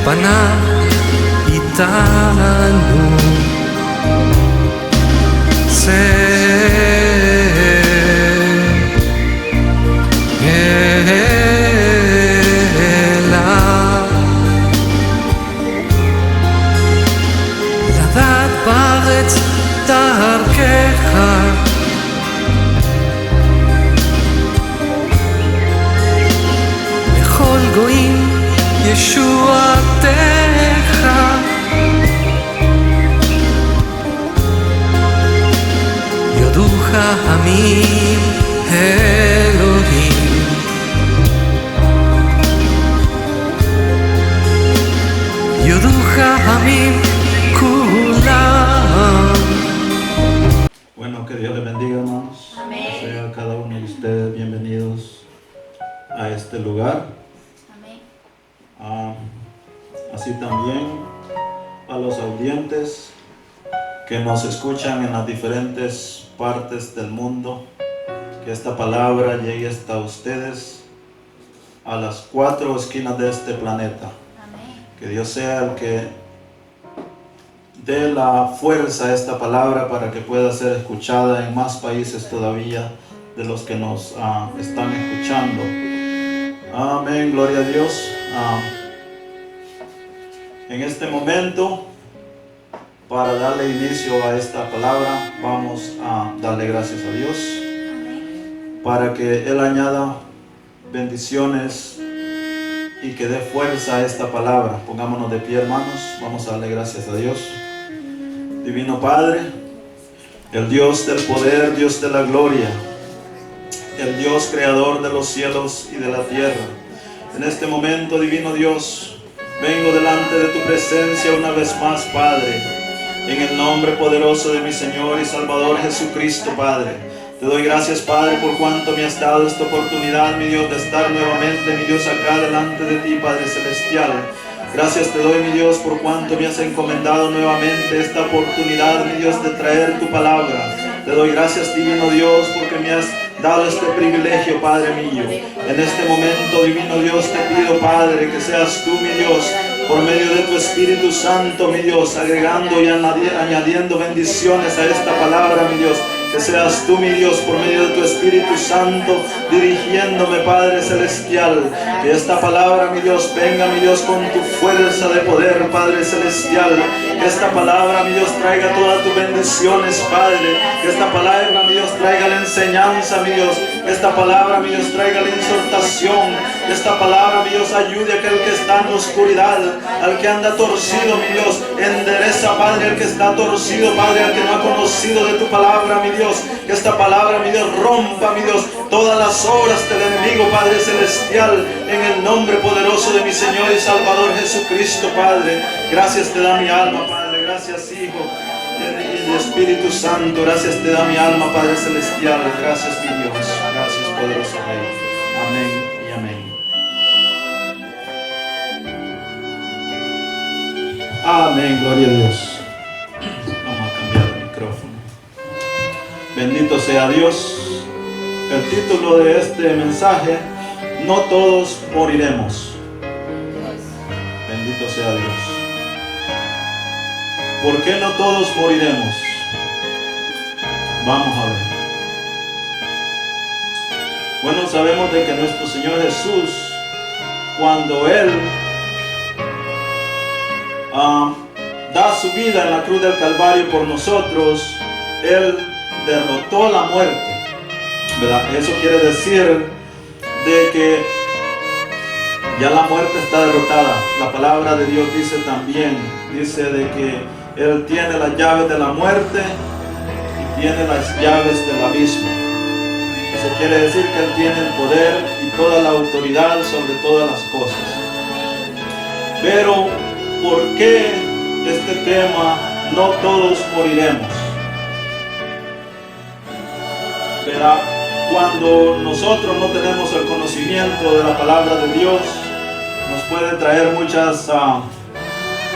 פניו איתנו לדעת בארץ דרכך לכל גויים ישועתך יודוך עמים אלוהים יודוך עמים כולם. Bueno, que Dios les bendiga, hermanos. Amén. Sea cada uno de ustedes bienvenidos a este lugar. Amén. Así también a los audientes que nos escuchan en las diferentes partes del mundo, que esta palabra llegue hasta ustedes a las 4 esquinas de este planeta. Amén. Que Dios sea el que dé la fuerza a esta palabra para que pueda ser escuchada en más países todavía de los que nos están escuchando. Amén, gloria a Dios. En este momento, para darle inicio a esta palabra, vamos a darle gracias a Dios para que Él añada bendiciones y que dé fuerza a esta palabra. Pongámonos de pie, hermanos, vamos a darle gracias a Dios. Divino Padre, el Dios del poder, Dios de la gloria, el Dios creador de los cielos y de la tierra. En este momento, divino Dios, vengo delante de tu presencia una vez más, Padre, en el nombre poderoso de mi Señor y Salvador Jesucristo, Padre. Te doy gracias, Padre, por cuanto me has dado esta oportunidad, mi Dios, de estar nuevamente, mi Dios, acá delante de ti, Padre Celestial. Gracias te doy, mi Dios, por cuanto me has encomendado nuevamente esta oportunidad, mi Dios, de traer tu palabra. Te doy gracias, divino Dios, porque me has dado este privilegio, Padre mío. En este momento, divino Dios, te pido, Padre, que seas tú, mi Dios, por medio de tu Espíritu Santo, mi Dios, agregando y añadiendo bendiciones a esta palabra, mi Dios. Que seas tú, mi Dios, por medio de tu Espíritu Santo, dirigiéndome, Padre Celestial. Que esta palabra, mi Dios, venga, mi Dios, con tu fuerza de poder, Padre Celestial. Que esta palabra, mi Dios, traiga todas tus bendiciones, Padre. Que esta palabra, mi Dios, traiga la enseñanza, mi Dios. Que esta palabra, mi Dios, traiga la exhortación. Que esta palabra, mi Dios, ayude a aquel que está en oscuridad, al que anda torcido, mi Dios. Endereza, Padre, al que está torcido, Padre, al que no ha conocido de tu palabra, mi Dios. Que esta palabra, mi Dios, rompa, mi Dios, todas las obras del enemigo, Padre Celestial, en el nombre poderoso de mi Señor y Salvador Jesucristo, Padre. Gracias te da mi alma, Padre. Gracias, Hijo y Espíritu Santo. Gracias te da mi alma, Padre Celestial. Gracias, mi Dios. Gracias, poderoso Rey. Amén y amén. Amén, gloria a Dios. Vamos a cambiar el micrófono. Bendito sea Dios. El título de este mensaje: no todos moriremos. Bendito sea Dios. ¿Por qué no todos moriremos? Vamos a ver. Bueno, sabemos de que nuestro Señor Jesús, cuando Él da su vida en la cruz del Calvario por nosotros, Él derrotó la muerte, ¿verdad? Eso quiere decir de que ya la muerte está derrotada. La palabra de Dios dice también, dice de que Él tiene las llaves de la muerte y tiene las llaves del abismo. Eso quiere decir que Él tiene el poder y toda la autoridad sobre todas las cosas. Pero, ¿por qué este tema, no todos moriremos? Verá, cuando nosotros no tenemos el conocimiento de la palabra de Dios, nos puede traer muchas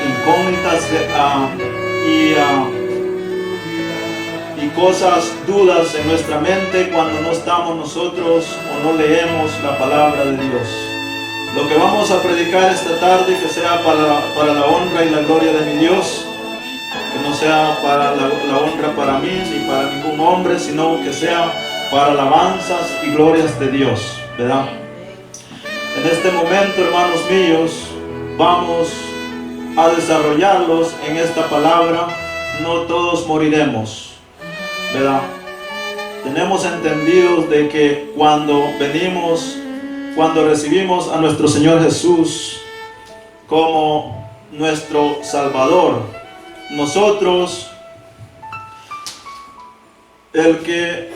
incógnitas y cosas, dudas en nuestra mente cuando no estamos nosotros o no leemos la palabra de Dios. Lo que vamos vamos a predicar esta tarde, que sea para la honra y la gloria de mi Dios, que no sea para la honra para mí ni para ningún hombre, sino que sea para alabanzas y glorias de Dios, ¿verdad? En este momento, hermanos míos, vamos a desarrollarlos en esta palabra. No todos moriremos, ¿verdad? Tenemos entendido de que cuando recibimos a nuestro Señor Jesús como nuestro Salvador, nosotros, el que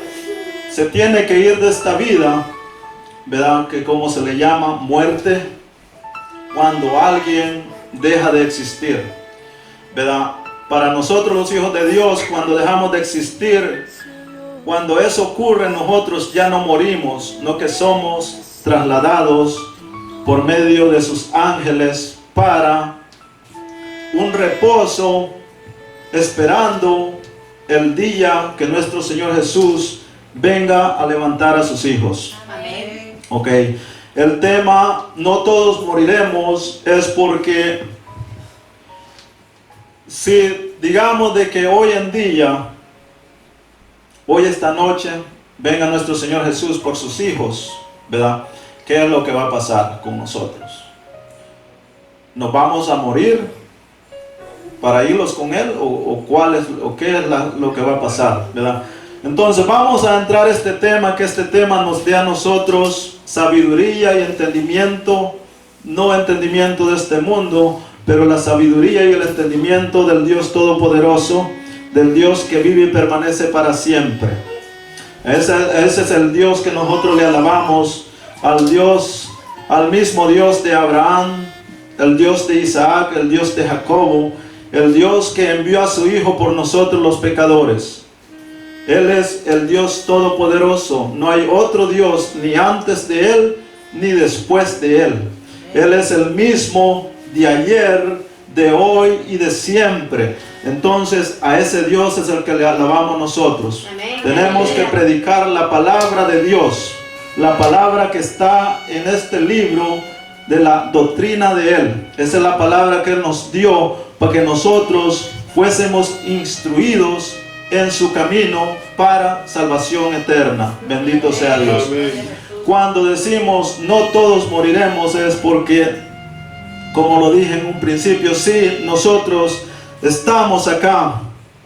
se tiene que ir de esta vida, ¿verdad? Que como se le llama muerte, cuando alguien deja de existir, ¿verdad? Para nosotros los hijos de Dios, cuando dejamos de existir, cuando eso ocurre, nosotros ya no morimos, no que somos trasladados por medio de sus ángeles para un reposo, esperando el día que nuestro Señor Jesús venga a levantar a sus hijos. Amén. Ok, el tema no todos moriremos es porque si digamos de que hoy en día, hoy esta noche, venga nuestro Señor Jesús por sus hijos, ¿verdad? ¿Qué es lo que va a pasar con nosotros? ¿Nos vamos a morir para irlos con Él? ¿O qué es lo que va a pasar, ¿verdad? Entonces vamos a entrar a este tema, que este tema nos dé a nosotros sabiduría y entendimiento, no entendimiento de este mundo, pero la sabiduría y el entendimiento del Dios Todopoderoso, del Dios que vive y permanece para siempre. Ese es el Dios que nosotros le alabamos, al mismo Dios de Abraham, el Dios de Isaac, el Dios de Jacobo, el Dios que envió a su Hijo por nosotros los pecadores. Él es el Dios Todopoderoso. No hay otro Dios ni antes de Él ni después de Él. Él es el mismo de ayer, de hoy y de siempre. Entonces a ese Dios es el que le alabamos nosotros. Amén. Tenemos que predicar la palabra de Dios, la palabra que está en este libro de la doctrina de Él. Esa es la palabra que Él nos dio para que nosotros fuésemos instruidos en su camino para salvación eterna. Bendito sea Dios. Cuando decimos no todos moriremos es porque, como lo dije en un principio, sí, nosotros estamos acá,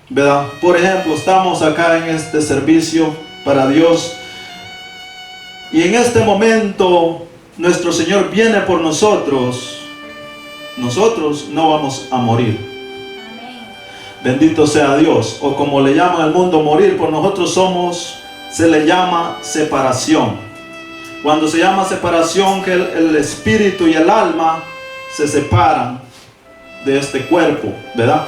¿verdad? Por ejemplo, estamos acá en este servicio para Dios, y en este momento nuestro Señor viene por nosotros. Nosotros no vamos a morir. Bendito sea Dios. O como le llaman al mundo morir, por nosotros se le llama separación. Cuando se llama separación, que el espíritu y el alma se separan de este cuerpo, ¿verdad?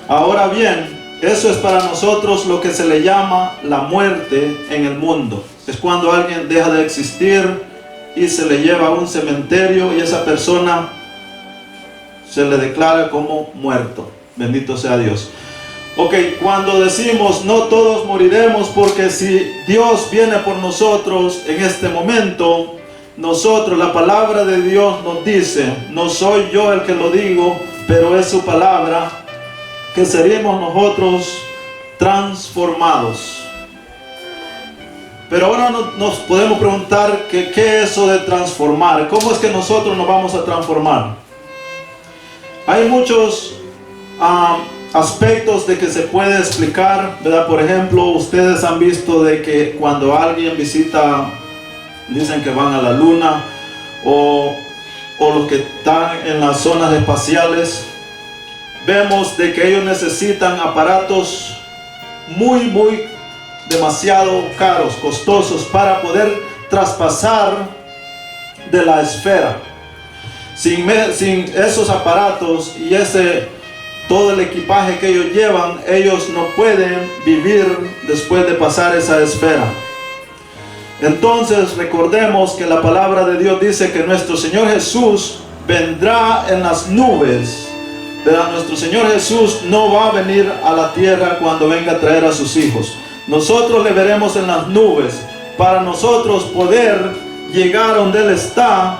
Ahora bien, eso es para nosotros lo que se le llama la muerte en el mundo. Es cuando alguien deja de existir y se le lleva a un cementerio y esa persona se le declara como muerto. Bendito sea Dios. Ok, cuando decimos no todos moriremos, porque si Dios viene por nosotros en este momento, nosotros, la palabra de Dios nos dice, no soy yo el que lo digo, pero es su palabra, que seremos nosotros transformados. Pero ahora nos podemos preguntar qué es eso de transformar. ¿Cómo es que nosotros nos vamos a transformar? Hay muchos aspectos de que se puede explicar, ¿verdad? Por ejemplo, ustedes han visto de que cuando alguien visita, dicen que van a la luna, o los que están en las zonas espaciales, vemos de que ellos necesitan aparatos muy demasiado caros, costosos, para poder traspasar de la esfera. Sin esos aparatos y todo el equipaje que ellos llevan, ellos no pueden vivir después de pasar esa esfera. Entonces recordemos que la palabra de Dios dice que nuestro Señor Jesús vendrá en las nubes. Pero nuestro Señor Jesús no va a venir a la tierra cuando venga a traer a sus hijos. Nosotros le veremos en las nubes, para nosotros poder llegar donde Él está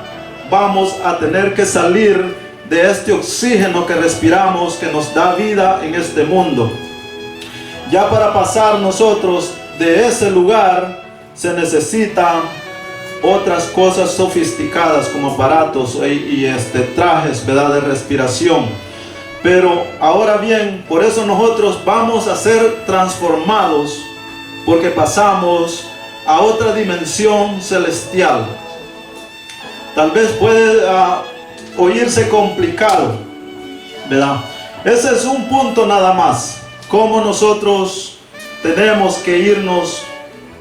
vamos a tener que salir de este oxígeno que respiramos, que nos da vida en este mundo. Ya para pasar nosotros de ese lugar se necesitan otras cosas sofisticadas como aparatos y trajes, ¿verdad?, de respiración. Pero ahora bien, por eso nosotros vamos a ser transformados, porque pasamos a otra dimensión celestial. Tal vez puede oírse complicado, ¿verdad? Ese es un punto nada más. Cómo nosotros tenemos que irnos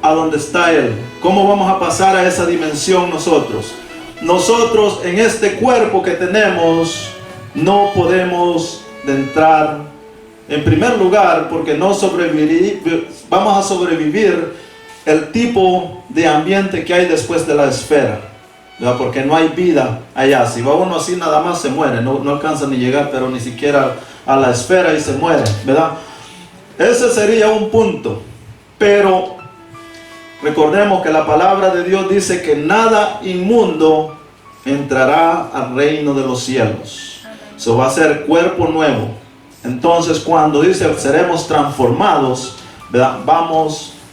a donde está Él. Cómo vamos a pasar a esa dimensión nosotros. Nosotros en este cuerpo que tenemos no podemos entrar. En primer lugar, porque no vamos a sobrevivir el tipo de ambiente que hay después de la esfera, ¿verdad? Porque no hay vida allá. Si va uno así nada más se muere, no alcanza ni llegar, pero ni siquiera a la esfera y se muere, ¿verdad? Ese sería un punto. Pero recordemos que la palabra de Dios dice que nada inmundo entrará al reino de los cielos. Eso va a ser cuerpo nuevo. Entonces cuando dice seremos transformados, ¿verdad?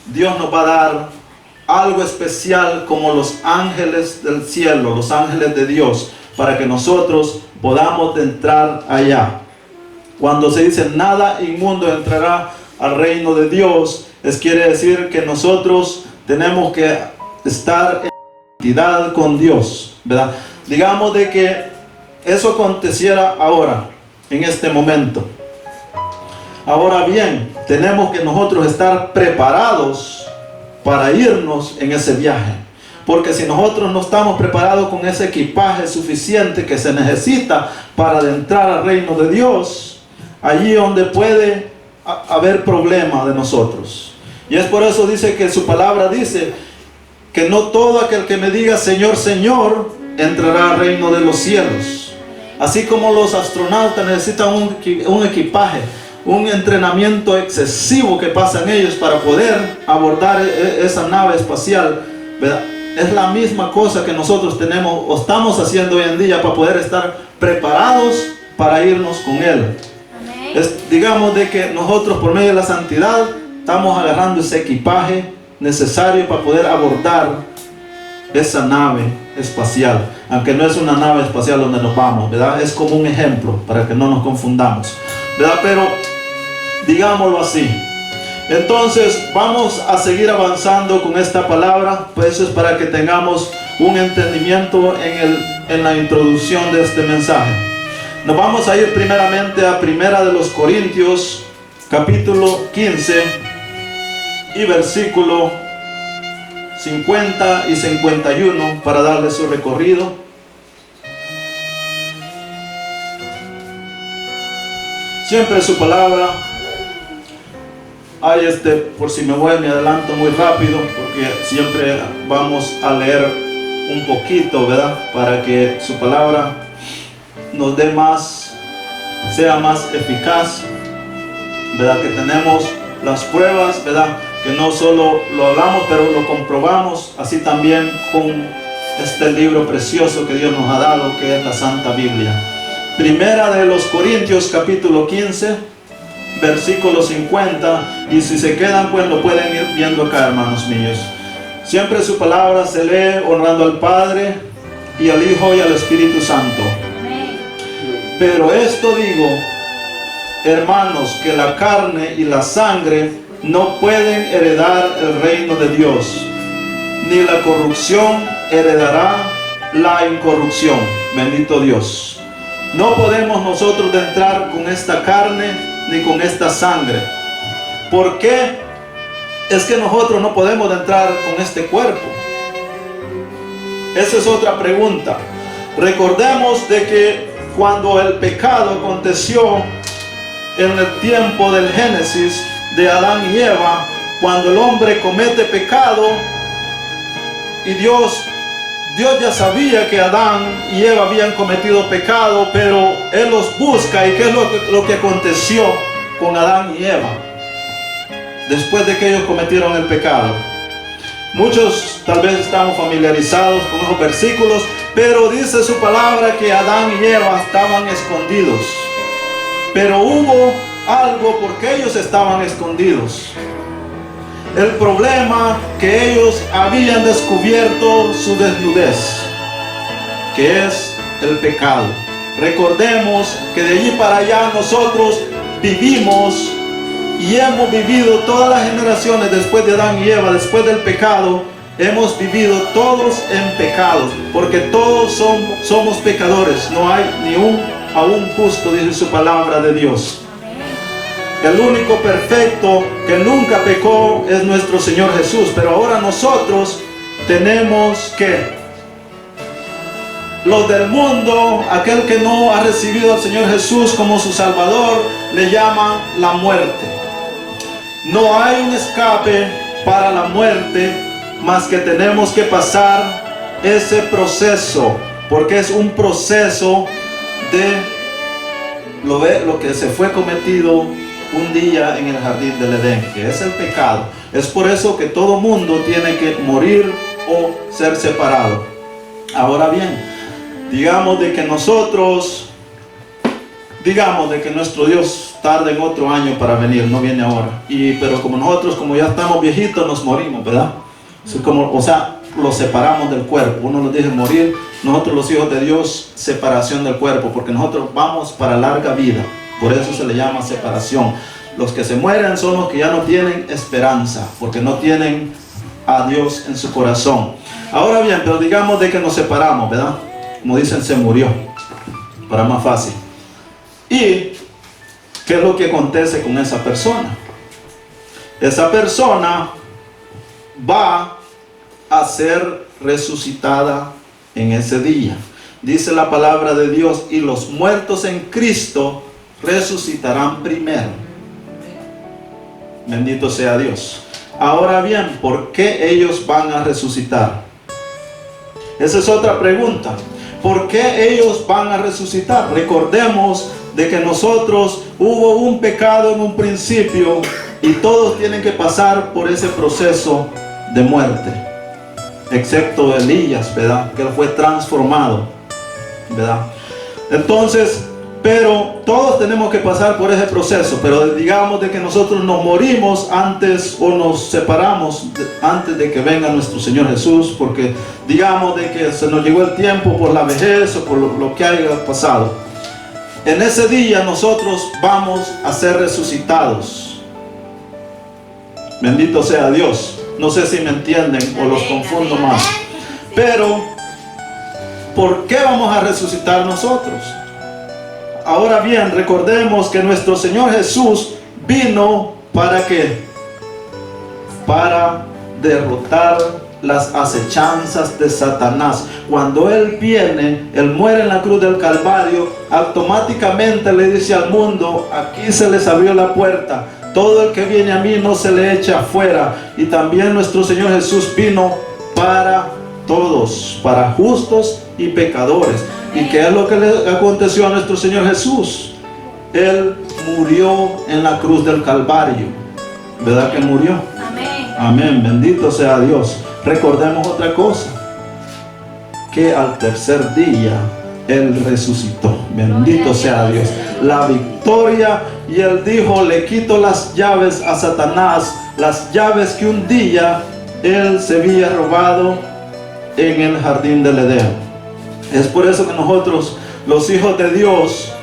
Dios nos va a dar algo especial como los ángeles del cielo, los ángeles de Dios, para que nosotros podamos entrar allá. Cuando se dice nada inmundo entrará al reino de Dios, quiere decir que nosotros tenemos que estar en santidad con Dios, ¿verdad? Digamos de que eso aconteciera ahora, en este momento. Ahora bien, tenemos que nosotros estar preparados para irnos en ese viaje. Porque si nosotros no estamos preparados con ese equipaje suficiente que se necesita para entrar al reino de Dios, allí donde puede haber problema de nosotros. Y es por eso dice que su palabra dice que no todo aquel que me diga Señor, Señor, entrará al reino de los cielos. Así como los astronautas necesitan un equipaje, un entrenamiento excesivo que pasan ellos para poder abordar esa nave espacial, ¿verdad? Es la misma cosa que nosotros tenemos o estamos haciendo hoy en día para poder estar preparados para irnos con Él. Digamos de que nosotros por medio de la santidad estamos agarrando ese equipaje necesario para poder abordar esa nave espacial, aunque no es una nave espacial donde nos vamos, ¿verdad? Es como un ejemplo para que no nos confundamos, ¿verdad? Pero digámoslo así. Entonces vamos a seguir avanzando con esta palabra, pues eso es para que tengamos un entendimiento en la introducción de este mensaje. Nos vamos a ir primeramente a Primera de los Corintios, capítulo 15 y versículo 50 y 51 para darle su recorrido. Siempre su palabra. Hay por si me adelanto muy rápido, porque siempre vamos a leer un poquito, ¿verdad? Para que su palabra nos dé más, sea más eficaz, ¿verdad? Que tenemos las pruebas, ¿verdad? Que no solo lo hablamos, pero lo comprobamos, así también con este libro precioso que Dios nos ha dado, que es la Santa Biblia. Primera de los Corintios, capítulo 15, versículo 50, y si se quedan, pues lo pueden ir viendo acá, hermanos míos. Siempre su palabra se lee honrando al Padre, y al Hijo, y al Espíritu Santo. Pero esto digo, hermanos, que la carne y la sangre no pueden heredar el reino de Dios, ni la corrupción heredará la incorrupción. Bendito Dios. No podemos nosotros entrar con esta carne ni con esta sangre. ¿Por qué es que nosotros no podemos entrar con este cuerpo? Esa es otra pregunta. Recordemos de que cuando el pecado aconteció en el tiempo del Génesis de Adán y Eva, cuando el hombre comete pecado, y Dios ya sabía que Adán y Eva habían cometido pecado, pero Él los busca. ¿Y qué es lo que aconteció con Adán y Eva después de que ellos cometieron el pecado? Muchos tal vez estamos familiarizados con esos versículos, Pero dice su palabra que Adán y Eva estaban escondidos. Pero hubo algo porque ellos estaban escondidos. El problema que ellos habían descubierto su desnudez, que es el pecado. Recordemos que de allí para allá nosotros vivimos y hemos vivido todas las generaciones después de Adán y Eva, después del pecado. Hemos vivido todos en pecados, porque todos somos pecadores. No hay ni a un justo, dice su palabra de Dios. El único perfecto que nunca pecó es nuestro Señor Jesús. Pero ahora nosotros tenemos que, los del mundo, aquel que no ha recibido al Señor Jesús como su Salvador, le llaman la muerte. No hay un escape para la muerte, más que tenemos que pasar ese proceso, porque es un proceso de lo que se fue cometido un día en el jardín del Edén, que es el pecado. Es por eso que todo mundo tiene que morir o ser separado. Ahora bien, digamos de que nuestro Dios tarda en otro año para venir, no viene ahora. Pero como nosotros, como ya estamos viejitos, nos morimos, ¿verdad? Los separamos del cuerpo. Uno nos dice morir, nosotros los hijos de Dios, separación del cuerpo, porque nosotros vamos para larga vida. Por eso se le llama separación. Los que se mueren son los que ya no tienen esperanza, porque no tienen a Dios en su corazón. Ahora bien, pero digamos de que nos separamos, ¿verdad? Como dicen, se murió, para más fácil. ¿Y qué es lo que acontece con esa persona? Esa persona va a ser resucitada en ese día. Dice la palabra de Dios: y los muertos en Cristo resucitarán primero. Bendito sea Dios. Ahora bien, ¿por qué ellos van a resucitar? Esa es otra pregunta. ¿Por qué ellos van a resucitar? Recordemos de que nosotros hubo un pecado en un principio y todos tienen que pasar por ese proceso de muerte, excepto Elías, ¿verdad? Que él fue transformado, ¿verdad? Entonces, pero todos tenemos que pasar por ese proceso. Pero digamos de que nosotros nos morimos antes o nos separamos antes de que venga nuestro Señor Jesús, porque digamos de que se nos llegó el tiempo por la vejez o por lo que haya pasado. En ese día nosotros vamos a ser resucitados. Bendito sea Dios. No sé si me entienden o los confundo más. Pero, ¿por qué vamos a resucitar nosotros? Ahora bien, recordemos que nuestro Señor Jesús vino ¿para qué? Para derrotar las acechanzas de Satanás. Cuando Él viene, Él muere en la cruz del Calvario, automáticamente le dice al mundo: aquí se les abrió la puerta. Todo el que viene a mí no se le echa afuera. Y también nuestro Señor Jesús vino para todos, para justos y pecadores. ¿Y qué es lo que le aconteció a nuestro Señor Jesús? Él murió en la cruz del Calvario. ¿Verdad que murió? Amén. Amén, bendito sea Dios. Recordemos otra cosa, que al tercer día Él resucitó. Bendito sea Dios. La victoria. Y Él dijo: le quito las llaves a Satanás, las llaves que un día Él se había robado en el jardín del Edén. Es por eso que nosotros, los hijos de Dios,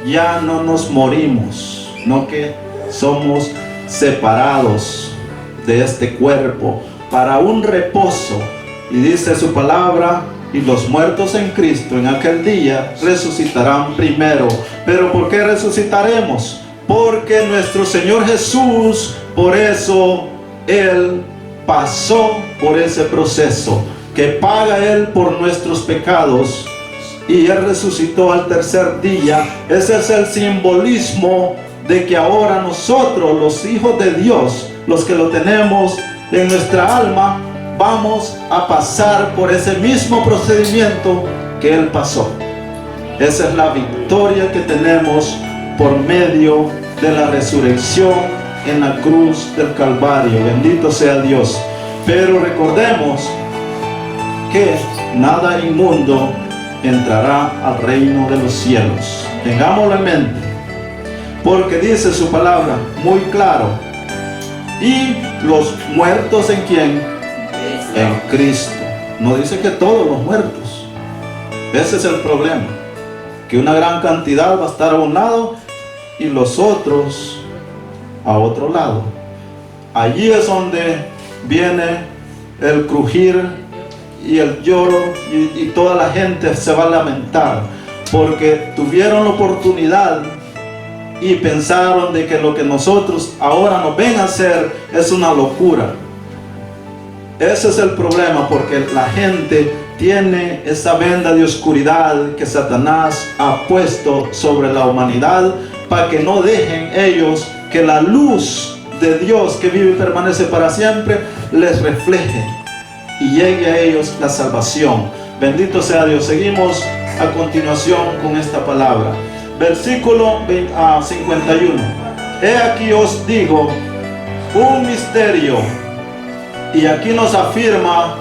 ya no nos morimos, no que somos separados de este cuerpo para un reposo. Y dice su palabra: y los muertos en Cristo en aquel día resucitarán primero. ¿Pero por qué resucitaremos? Porque nuestro Señor Jesús, por eso Él pasó por ese proceso, que paga Él por nuestros pecados, y Él resucitó al tercer día. Ese es el simbolismo de que ahora nosotros, los hijos de Dios, los que lo tenemos en nuestra alma, vamos a pasar por ese mismo procedimiento que Él pasó. Esa es la victoria que tenemos por medio de la resurrección en la cruz del Calvario. Bendito sea Dios. Pero recordemos que nada inmundo entrará al reino de los cielos. Tengámoslo en mente, porque dice su palabra muy claro. Y los muertos, ¿en quién? En Cristo. No dice que todos los muertos. Ese es el problema, que una gran cantidad va a estar a un lado y los otros a otro lado. Allí es donde viene el crujir y el lloro, y toda la gente se va a lamentar porque tuvieron la oportunidad y pensaron de que lo que nosotros ahora nos ven a hacer es una locura. Ese es el problema, porque la gente tiene esa venda de oscuridad que Satanás ha puesto sobre la humanidad para que no dejen ellos que la luz de Dios que vive y permanece para siempre les refleje y llegue a ellos la salvación. Bendito sea Dios. Seguimos a continuación con esta palabra. Versículo 51. He aquí os digo un misterio. Y aquí nos afirma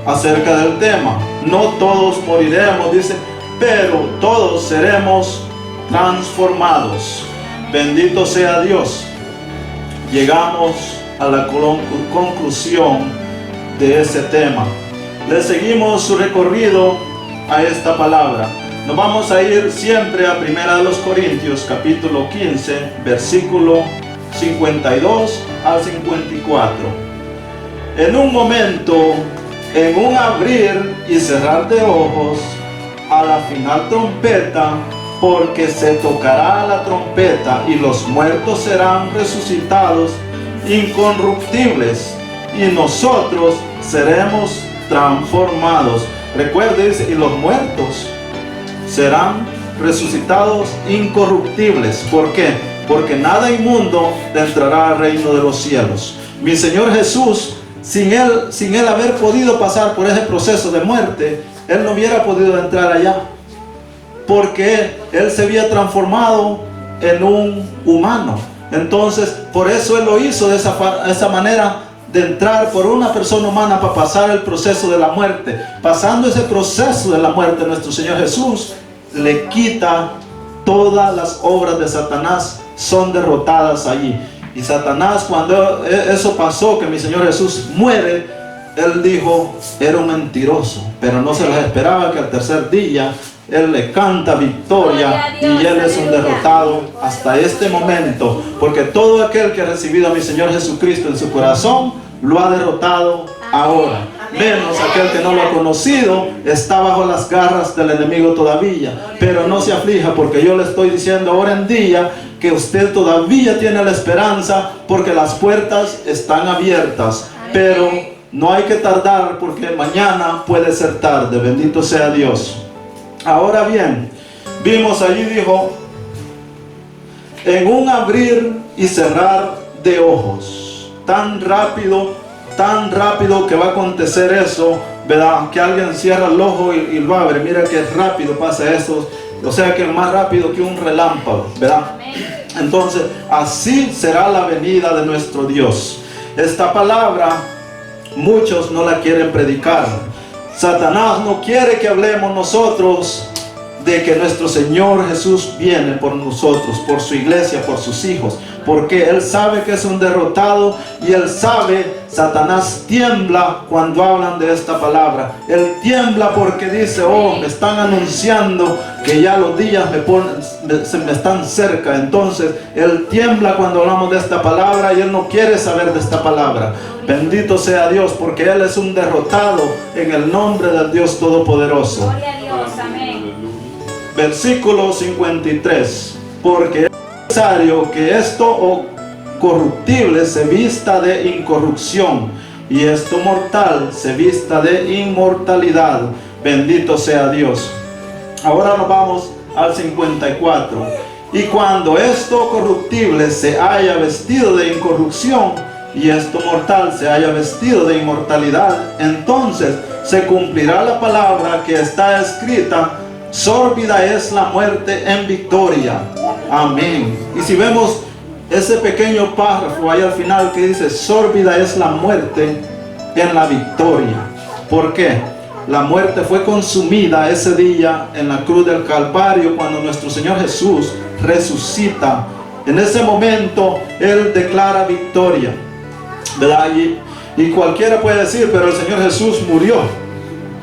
acerca del tema. No todos moriremos, dice, pero todos seremos transformados. Bendito sea Dios. Llegamos a la conclusión de ese tema. Le seguimos su recorrido a esta palabra. Nos vamos a ir siempre a 1 Corintios capítulo 15, versículo 52 al 54. En un momento, en un abrir y cerrar de ojos, a la final trompeta, porque se tocará la trompeta y los muertos serán resucitados incorruptibles y nosotros seremos transformados. Recuerde, dice, y los muertos serán resucitados incorruptibles. ¿Por qué? Porque nada inmundo entrará al reino de los cielos. Mi Señor Jesús, sin él haber podido pasar por ese proceso de muerte, Él no hubiera podido entrar allá, porque Él se había transformado en un humano. Entonces, por eso Él lo hizo de esa manera, de entrar por una persona humana para pasar el proceso de la muerte. Pasando ese proceso de la muerte, nuestro Señor Jesús le quita todas las obras de Satanás, son derrotadas allí. Y Satanás, cuando eso pasó, que mi Señor Jesús muere, Él dijo, era un mentiroso, pero no se les esperaba que al tercer día Él le canta victoria y Él es un derrotado hasta este momento, porque todo aquel que ha recibido a mi Señor Jesucristo en su corazón lo ha derrotado ahora. Menos aquel que no lo ha conocido, está bajo las garras del enemigo todavía. Pero no se aflija, porque yo le estoy diciendo ahora en día que usted todavía tiene la esperanza, porque las puertas están abiertas. Pero no hay que tardar, porque mañana puede ser tarde. Bendito sea Dios. Ahora bien, vimos allí, dijo, en un abrir y cerrar de ojos. Tan rápido que va a acontecer eso, ¿verdad? Que alguien cierra el ojo y lo abre. Mira que rápido pasa eso. O sea que más rápido que un relámpago, ¿verdad? Entonces, así será la venida de nuestro Dios. Esta palabra, muchos no la quieren predicar. Satanás no quiere que hablemos nosotros de que nuestro Señor Jesús viene por nosotros, por su iglesia, por sus hijos, porque Él sabe que es un derrotado y Él sabe, Satanás tiembla cuando hablan de esta palabra. Él tiembla porque dice, oh, me están anunciando que ya los días me están cerca. Entonces, Él tiembla cuando hablamos de esta palabra y Él no quiere saber de esta palabra. Bendito sea Dios, porque Él es un derrotado en el nombre del Dios Todopoderoso. Gloria a Dios, amén. Versículo 53. Porque es necesario que esto corruptible se vista de incorrupción y esto mortal se vista de inmortalidad. Bendito sea Dios. Ahora nos vamos al 54. Y cuando esto corruptible se haya vestido de incorrupción y esto mortal se haya vestido de inmortalidad, entonces se cumplirá la palabra que está escrita: sórbida es la muerte en victoria. Amén. Y si vemos ese pequeño párrafo ahí al final que dice: sórbida es la muerte en la victoria. ¿Por qué? la muerte fue consumida ese día en la cruz del Calvario, cuando nuestro Señor Jesús resucita. En ese momento Él declara victoria, ¿verdad? Y cualquiera puede decir, pero el Señor Jesús murió,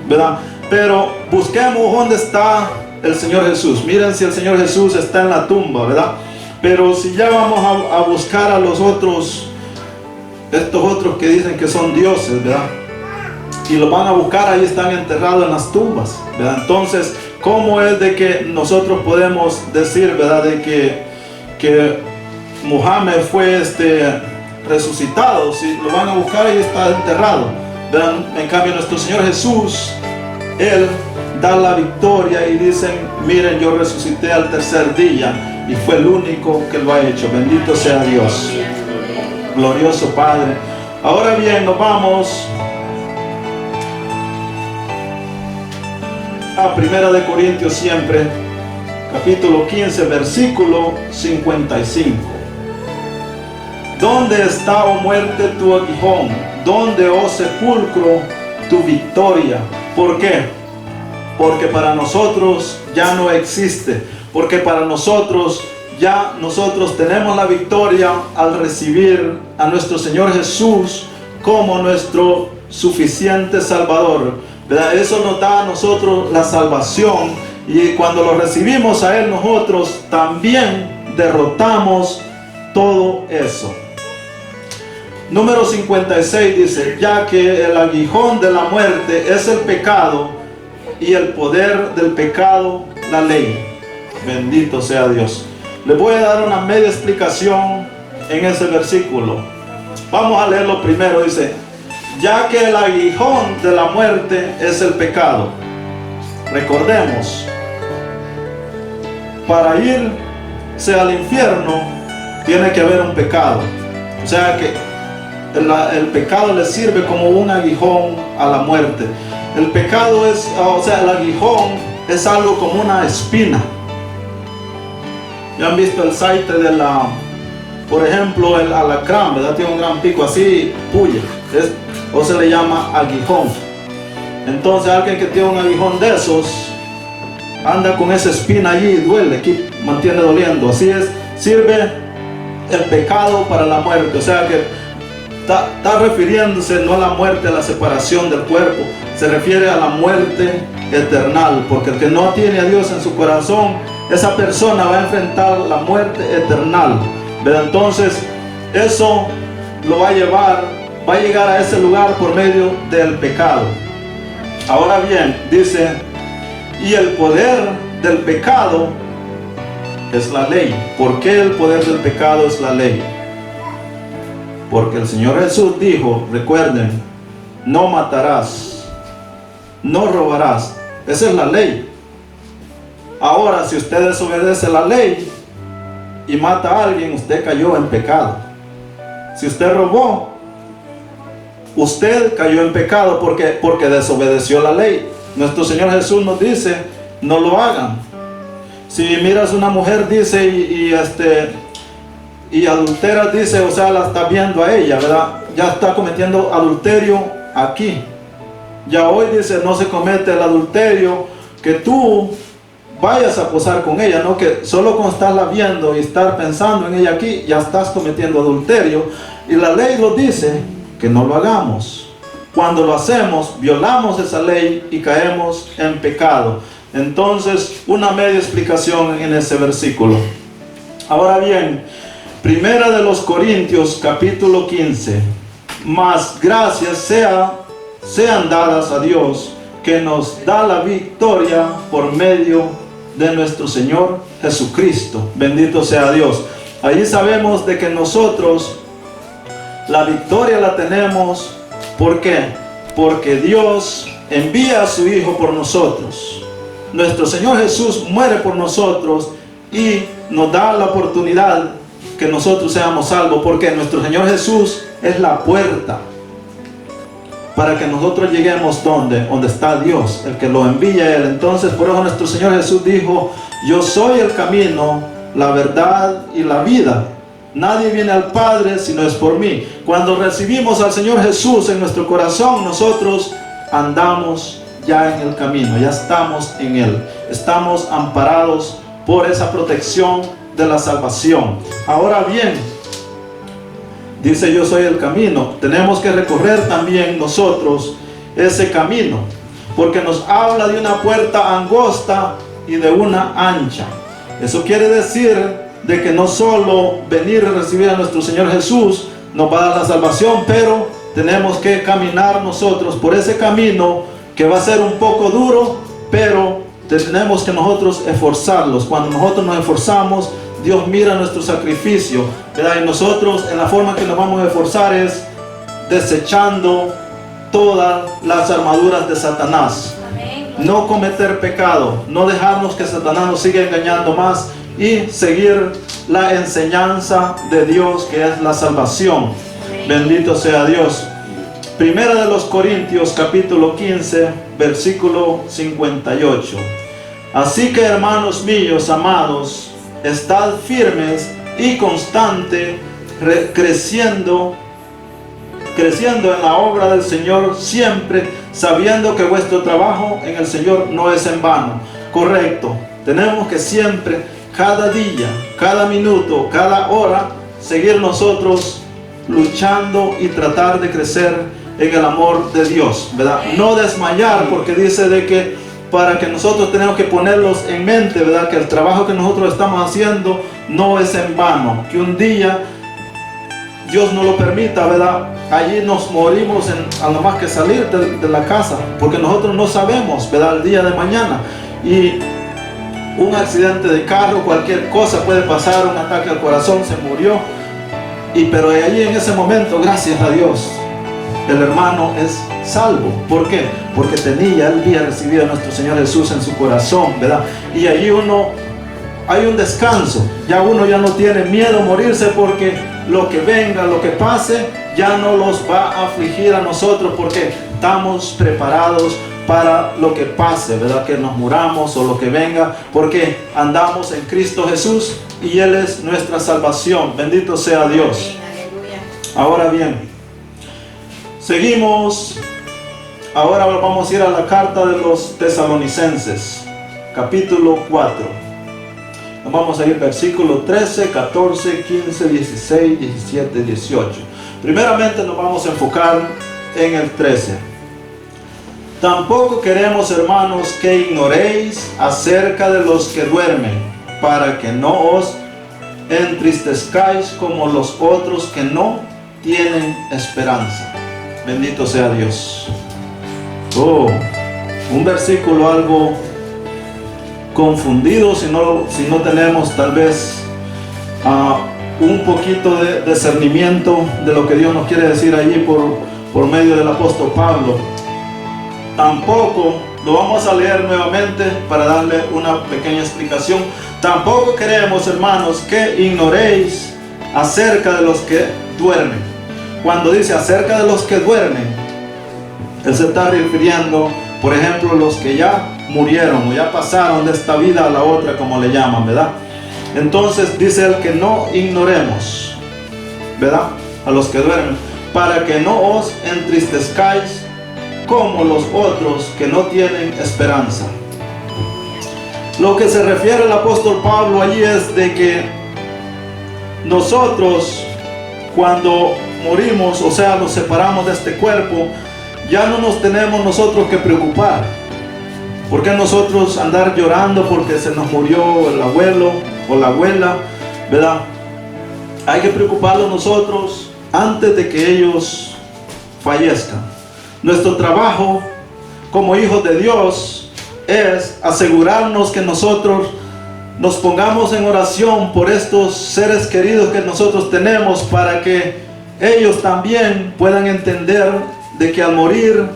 ¿verdad? Pero busquemos dónde está el Señor Jesús. Miren si el Señor Jesús está en la tumba, ¿verdad? Pero si ya vamos a buscar a los otros, estos otros que dicen que son dioses, ¿verdad? Y los van a buscar, ahí están enterrados en las tumbas, ¿verdad? Entonces, ¿cómo es de que nosotros podemos decir, ¿verdad?, de que Muhammad fue resucitado? Si lo van a buscar, ahí está enterrado, ¿verdad? En cambio, nuestro Señor Jesús, Él da la victoria y dicen, miren, yo resucité al tercer día, y fue el único que lo ha hecho. Bendito sea Dios, glorioso Padre. Ahora bien, nos vamos a 1 de Corintios siempre, capítulo 15, versículo 55. ¿Dónde está, oh muerte, tu aguijón? ¿Dónde, oh sepulcro, tu victoria? ¿Por qué? Porque para nosotros ya no existe. Porque para nosotros ya nosotros tenemos la victoria al recibir a nuestro Señor Jesús como nuestro suficiente Salvador, ¿verdad? Eso nos da a nosotros la salvación, y cuando lo recibimos a Él, nosotros también derrotamos todo eso. Número 56 dice, ya que el aguijón de la muerte es el pecado, y el poder del pecado la ley. Bendito sea Dios. Les voy a dar una media explicación en ese versículo. Vamos a leerlo primero. Dice, ya que el aguijón de la muerte es el pecado. Recordemos, para irse al infierno tiene que haber un pecado. O sea que el pecado le sirve como un aguijón a la muerte. El pecado es, o sea, el aguijón es algo como una espina. ¿Ya han visto el saite de la, por ejemplo, el alacrán, ¿verdad? Tiene un gran pico así, puya, o se le llama aguijón. Entonces alguien que tiene un aguijón de esos anda con esa espina allí y duele, aquí mantiene doliendo. Así es, sirve el pecado para la muerte. O sea que está refiriéndose no a la muerte, a la separación del cuerpo, se refiere a la muerte eternal, porque el que no tiene a Dios en su corazón, esa persona va a enfrentar la muerte eternal, ¿verdad? Entonces eso lo va a llegar a ese lugar por medio del pecado. Ahora bien, dice, y el poder del pecado es la ley. ¿Por qué el poder del pecado es la ley? Porque el Señor Jesús dijo, recuerden, no matarás, no robarás. Esa es la ley. Ahora, si usted desobedece la ley y mata a alguien, usted cayó en pecado. Si usted robó, usted cayó en pecado porque desobedeció la ley. Nuestro Señor Jesús nos dice, no lo hagan. Si miras una mujer, dice, y adultera, dice, o sea, la está viendo a ella, ¿verdad? Ya está cometiendo adulterio aquí. Ya hoy dice, no se comete el adulterio que tú vayas a posar con ella, no que solo con estarla viendo y estar pensando en ella aquí, ya estás cometiendo adulterio. Y la ley lo dice que no lo hagamos. Cuando lo hacemos, violamos esa ley y caemos en pecado. Entonces, una media explicación en ese versículo. Ahora bien, 1 de los Corintios capítulo 15. Mas gracias sean dadas a Dios, que nos da la victoria por medio de nuestro Señor Jesucristo. Bendito sea Dios. Ahí sabemos de que nosotros la victoria la tenemos. ¿Por qué? Porque Dios envía a su Hijo por nosotros. Nuestro Señor Jesús muere por nosotros y nos da la oportunidad que nosotros seamos salvos, porque nuestro Señor Jesús es la puerta para que nosotros lleguemos donde está Dios, el que lo envía a Él. Entonces, por eso nuestro Señor Jesús dijo, yo soy el camino, la verdad y la vida. Nadie viene al Padre si no es por mí. Cuando recibimos al Señor Jesús en nuestro corazón, nosotros andamos ya en el camino, ya estamos en Él. Estamos amparados por esa protección de la salvación. Ahora bien, dice yo soy el camino. Tenemos que recorrer también nosotros ese camino, porque nos habla de una puerta angosta y de una ancha. Eso quiere decir de que no solo venir y recibir a nuestro Señor Jesús nos va a dar la salvación, pero tenemos que caminar nosotros por ese camino que va a ser un poco duro, pero tenemos que nosotros esforzarlos. Cuando nosotros nos esforzamos, Dios mira nuestro sacrificio, ¿verdad? Y nosotros en la forma que nos vamos a esforzar es desechando todas las armaduras de Satanás. Amén. No cometer pecado, no dejarnos que Satanás nos siga engañando más y seguir la enseñanza de Dios, que es la salvación. Amén. Bendito sea Dios. Primera de los Corintios capítulo 15 versículo 58. Así que, hermanos míos amados, estad firmes y constante, creciendo en la obra del Señor, siempre sabiendo que vuestro trabajo en el Señor no es en vano. Correcto. Tenemos que siempre, cada día, cada minuto, cada hora, seguir nosotros luchando y tratar de crecer en el amor de Dios, ¿verdad? No desmayar, porque dice de que para que nosotros tenemos que ponerlos en mente, ¿verdad? Que el trabajo que nosotros estamos haciendo no es en vano, que un día Dios no lo permita, ¿verdad? Allí nos morimos a lo más que salir de la casa, porque nosotros no sabemos, ¿verdad? El día de mañana, y un accidente de carro, cualquier cosa puede pasar, un ataque al corazón, se murió, pero allí en ese momento, gracias a Dios, el hermano es salvo. ¿Por qué? Porque él había recibido a nuestro Señor Jesús en su corazón, ¿verdad? Y allí hay un descanso. Ya uno ya no tiene miedo a morirse, porque lo que venga, lo que pase, ya no los va a afligir a nosotros, porque estamos preparados para lo que pase, ¿verdad? Que nos muramos o lo que venga, porque andamos en Cristo Jesús y Él es nuestra salvación. Bendito sea Dios. Ahora bien, seguimos. Ahora vamos a ir a la carta de los Tesalonicenses, capítulo 4. Nos vamos a ir versículo 13, 14, 15, 16, 17, 18. Primeramente nos vamos a enfocar en el 13. Tampoco queremos, hermanos, que ignoréis acerca de los que duermen, para que no os entristezcáis como los otros que no tienen esperanza. Bendito sea Dios. Un versículo algo confundido si no tenemos tal vez un poquito de discernimiento de lo que Dios nos quiere decir allí por medio del apóstol Pablo. Tampoco, lo vamos a leer nuevamente para darle una pequeña explicación. Tampoco queremos, hermanos, que ignoréis acerca de los que duermen. Cuando dice acerca de los que duermen, él se está refiriendo, por ejemplo, los que ya murieron o ya pasaron de esta vida a la otra, como le llaman, ¿verdad? Entonces dice él que no ignoremos, ¿verdad? A los que duermen, para que no os entristezcáis como los otros que no tienen esperanza. Lo que se refiere el apóstol Pablo allí es de que nosotros, cuando morimos, o sea, nos separamos de este cuerpo, ya no nos tenemos nosotros que preocupar. ¿Por qué nosotros andar llorando porque se nos murió el abuelo o la abuela, ¿verdad? Hay que preocuparnos nosotros antes de que ellos fallezcan. Nuestro trabajo como hijos de Dios es asegurarnos que nosotros nos pongamos en oración por estos seres queridos que nosotros tenemos, para que ellos también puedan entender de que al morir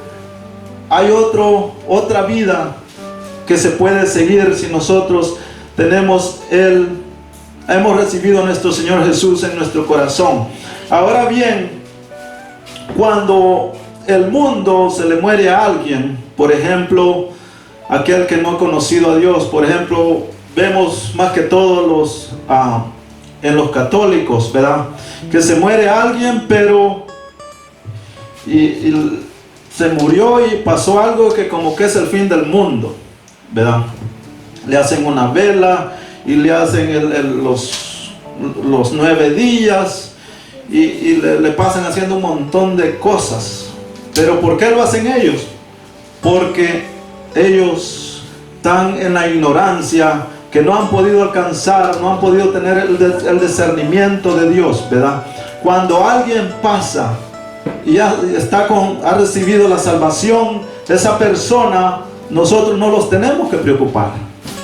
hay otra vida que se puede seguir si nosotros hemos recibido a nuestro Señor Jesús en nuestro corazón. Ahora bien, cuando el mundo se le muere a alguien, por ejemplo, aquel que no ha conocido a Dios, por ejemplo, vemos más que todos en los católicos, ¿verdad? Que se muere alguien, pero y se murió y pasó algo que como que es el fin del mundo, ¿verdad? Le hacen una vela y le hacen los 9 días y le pasan haciendo un montón de cosas. ¿Pero por qué lo hacen ellos? Porque ellos están en la ignorancia, que no han podido alcanzar, no han podido tener el discernimiento de Dios, ¿verdad? Cuando alguien pasa y ya ha recibido la salvación, esa persona, nosotros no los tenemos que preocupar.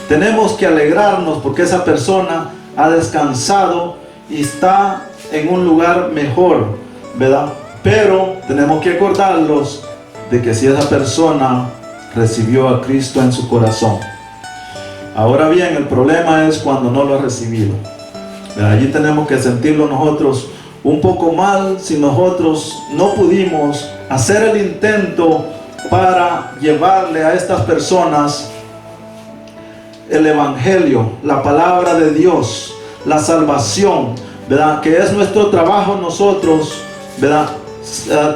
Tenemos que alegrarnos porque esa persona ha descansado y está en un lugar mejor, ¿verdad? Pero tenemos que acordarlos de que si esa persona recibió a Cristo en su corazón. Ahora bien, el problema es cuando no lo ha recibido. Allí tenemos que sentirlo nosotros un poco mal si nosotros no pudimos hacer el intento para llevarle a estas personas el evangelio, la palabra de Dios, la salvación, ¿verdad? Que es nuestro trabajo nosotros, ¿verdad?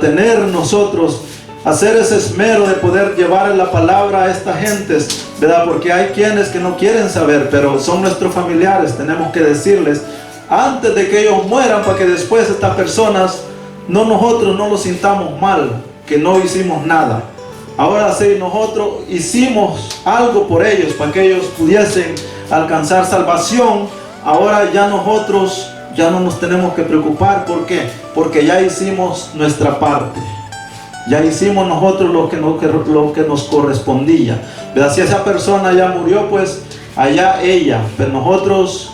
Tener nosotros, hacer ese esmero de poder llevar la palabra a estas gentes, ¿verdad? Porque hay quienes que no quieren saber, pero son nuestros familiares. Tenemos que decirles antes de que ellos mueran, para que después estas personas, nosotros no los sintamos mal, que no hicimos nada. Ahora sí, nosotros hicimos algo por ellos, para que ellos pudiesen alcanzar salvación. Ahora ya nosotros ya no nos tenemos que preocupar. ¿Por qué? Porque ya hicimos nuestra parte. Ya hicimos nosotros lo que nos correspondía, ¿verdad? Si esa persona ya murió, pues allá ella. Pero nosotros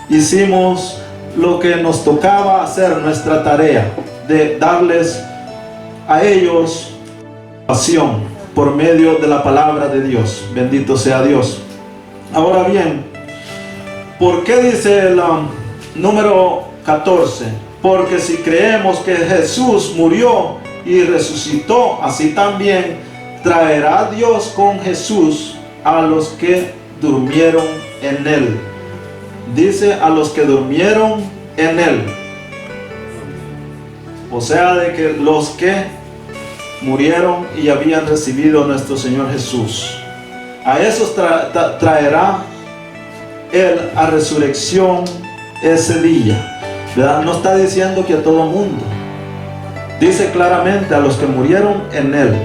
hicimos lo que nos tocaba hacer, nuestra tarea de darles a ellos pasión por medio de la palabra de Dios. Bendito sea Dios. Ahora bien, ¿por qué dice el número 14? Porque si creemos que Jesús murió y resucitó, así también traerá Dios con Jesús a los que durmieron en él. Dice a los que durmieron en él. O sea, de que los que murieron y habían recibido a nuestro Señor Jesús, a esos traerá él a resurrección ese día, ¿verdad? No está diciendo que a todo mundo. Dice claramente a los que murieron en él.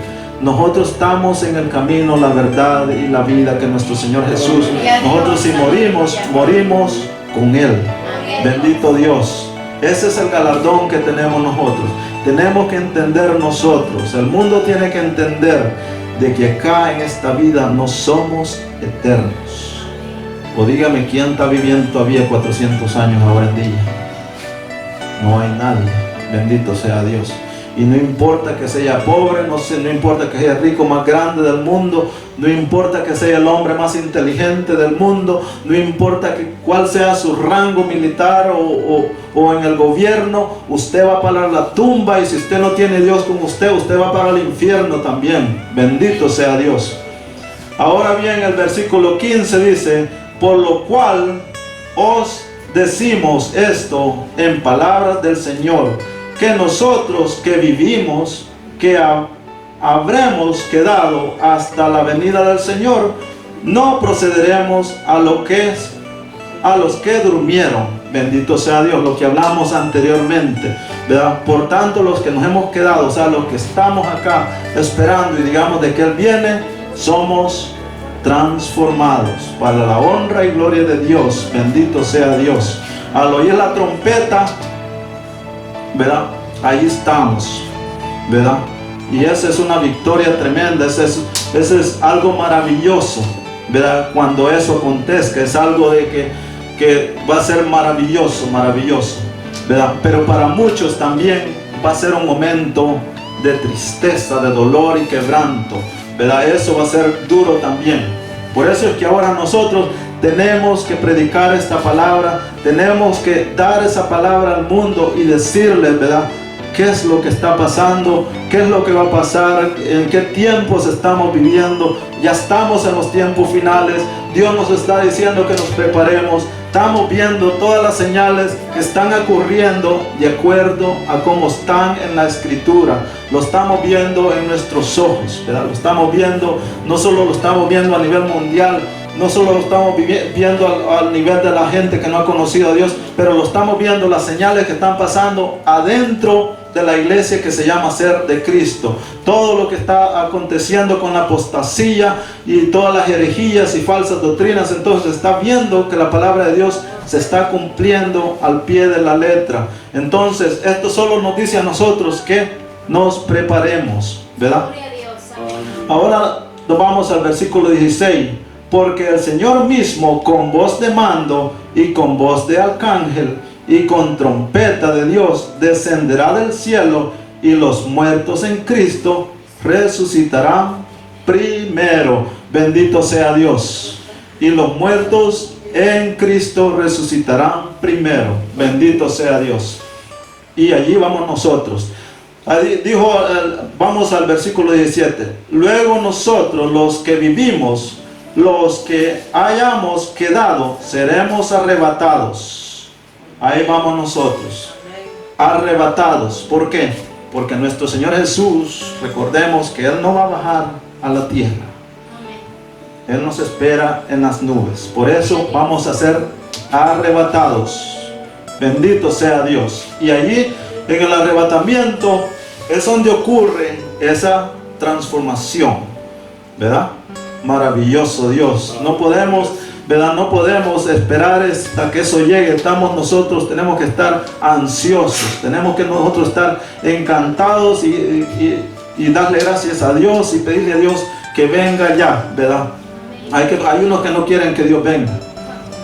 Nosotros estamos en el camino, la verdad y la vida que nuestro Señor Jesús. Nosotros si morimos, morimos con él. Bendito Dios. Ese es el galardón que tenemos nosotros. Tenemos que entender nosotros. El mundo tiene que entender de que acá en esta vida no somos eternos. O dígame, ¿quién está viviendo todavía 400 años ahora en día? No hay nadie. Bendito sea Dios. Y no importa que sea pobre, no importa que sea rico más grande del mundo, no importa que sea el hombre más inteligente del mundo, no importa cuál sea su rango militar o en el gobierno, usted va para la tumba, y si usted no tiene Dios con usted va para el infierno también. Bendito sea Dios. Ahora bien, el versículo 15 dice: por lo cual os decimos esto en palabras del Señor, que nosotros que vivimos, que habremos quedado hasta la venida del Señor, no procederemos a los que durmieron. Bendito sea Dios, lo que hablamos anteriormente, ¿verdad? Por tanto, los que nos hemos quedado, o sea, los que estamos acá esperando y digamos de que Él viene, somos transformados para la honra y gloria de Dios. Bendito sea Dios. Al oír la trompeta, ¿verdad? Ahí estamos, ¿verdad? Y esa es una victoria tremenda. Ese es algo maravilloso, ¿verdad? Cuando eso acontezca, es algo de que va a ser maravilloso, ¿verdad? Pero para muchos también va a ser un momento de tristeza, de dolor y quebranto, ¿verdad? Eso va a ser duro también. Por eso es que ahora nosotros tenemos que predicar esta palabra, tenemos que dar esa palabra al mundo y decirles, ¿verdad? qué es lo que está pasando, qué es lo que va a pasar, en qué tiempos estamos viviendo. Ya estamos en los tiempos finales. Dios nos está diciendo que nos preparemos. Estamos viendo todas las señales que están ocurriendo de acuerdo a cómo están en la Escritura. Lo estamos viendo en nuestros ojos, ¿verdad? Lo estamos viendo, no solo lo estamos viendo a nivel mundial, no solo lo estamos viendo al nivel de la gente que no ha conocido a Dios, pero lo estamos viendo las señales que están pasando adentro de la iglesia que se llama Ser de Cristo. Todo lo que está aconteciendo con la apostasía y todas las herejías y falsas doctrinas, entonces está viendo que la palabra de Dios se está cumpliendo al pie de la letra. Entonces esto solo nos dice a nosotros que nos preparemos, ¿verdad? Ahora nos vamos al versículo 16. Porque el Señor mismo, con voz de mando y con voz de arcángel y con trompeta de Dios, descenderá del cielo, y los muertos en Cristo resucitarán primero. Bendito sea Dios. Y los muertos en Cristo resucitarán primero. Bendito sea Dios. Y allí vamos nosotros. Dijo, vamos al versículo 17. Luego nosotros, los que vivimos, los que hayamos quedado, seremos arrebatados. Ahí vamos nosotros, arrebatados. ¿Por qué? Porque nuestro Señor Jesús, recordemos que Él no va a bajar a la tierra. Él nos espera en las nubes. Por eso vamos a ser arrebatados. Bendito sea Dios. Y allí, en el arrebatamiento, es donde ocurre esa transformación, ¿verdad? Maravilloso Dios. No podemos, ¿verdad? No podemos esperar hasta que eso llegue. Nosotros tenemos que estar ansiosos. Tenemos que nosotros estar encantados y darle gracias a Dios y pedirle a Dios que venga ya, ¿verdad? Hay unos que no quieren que Dios venga.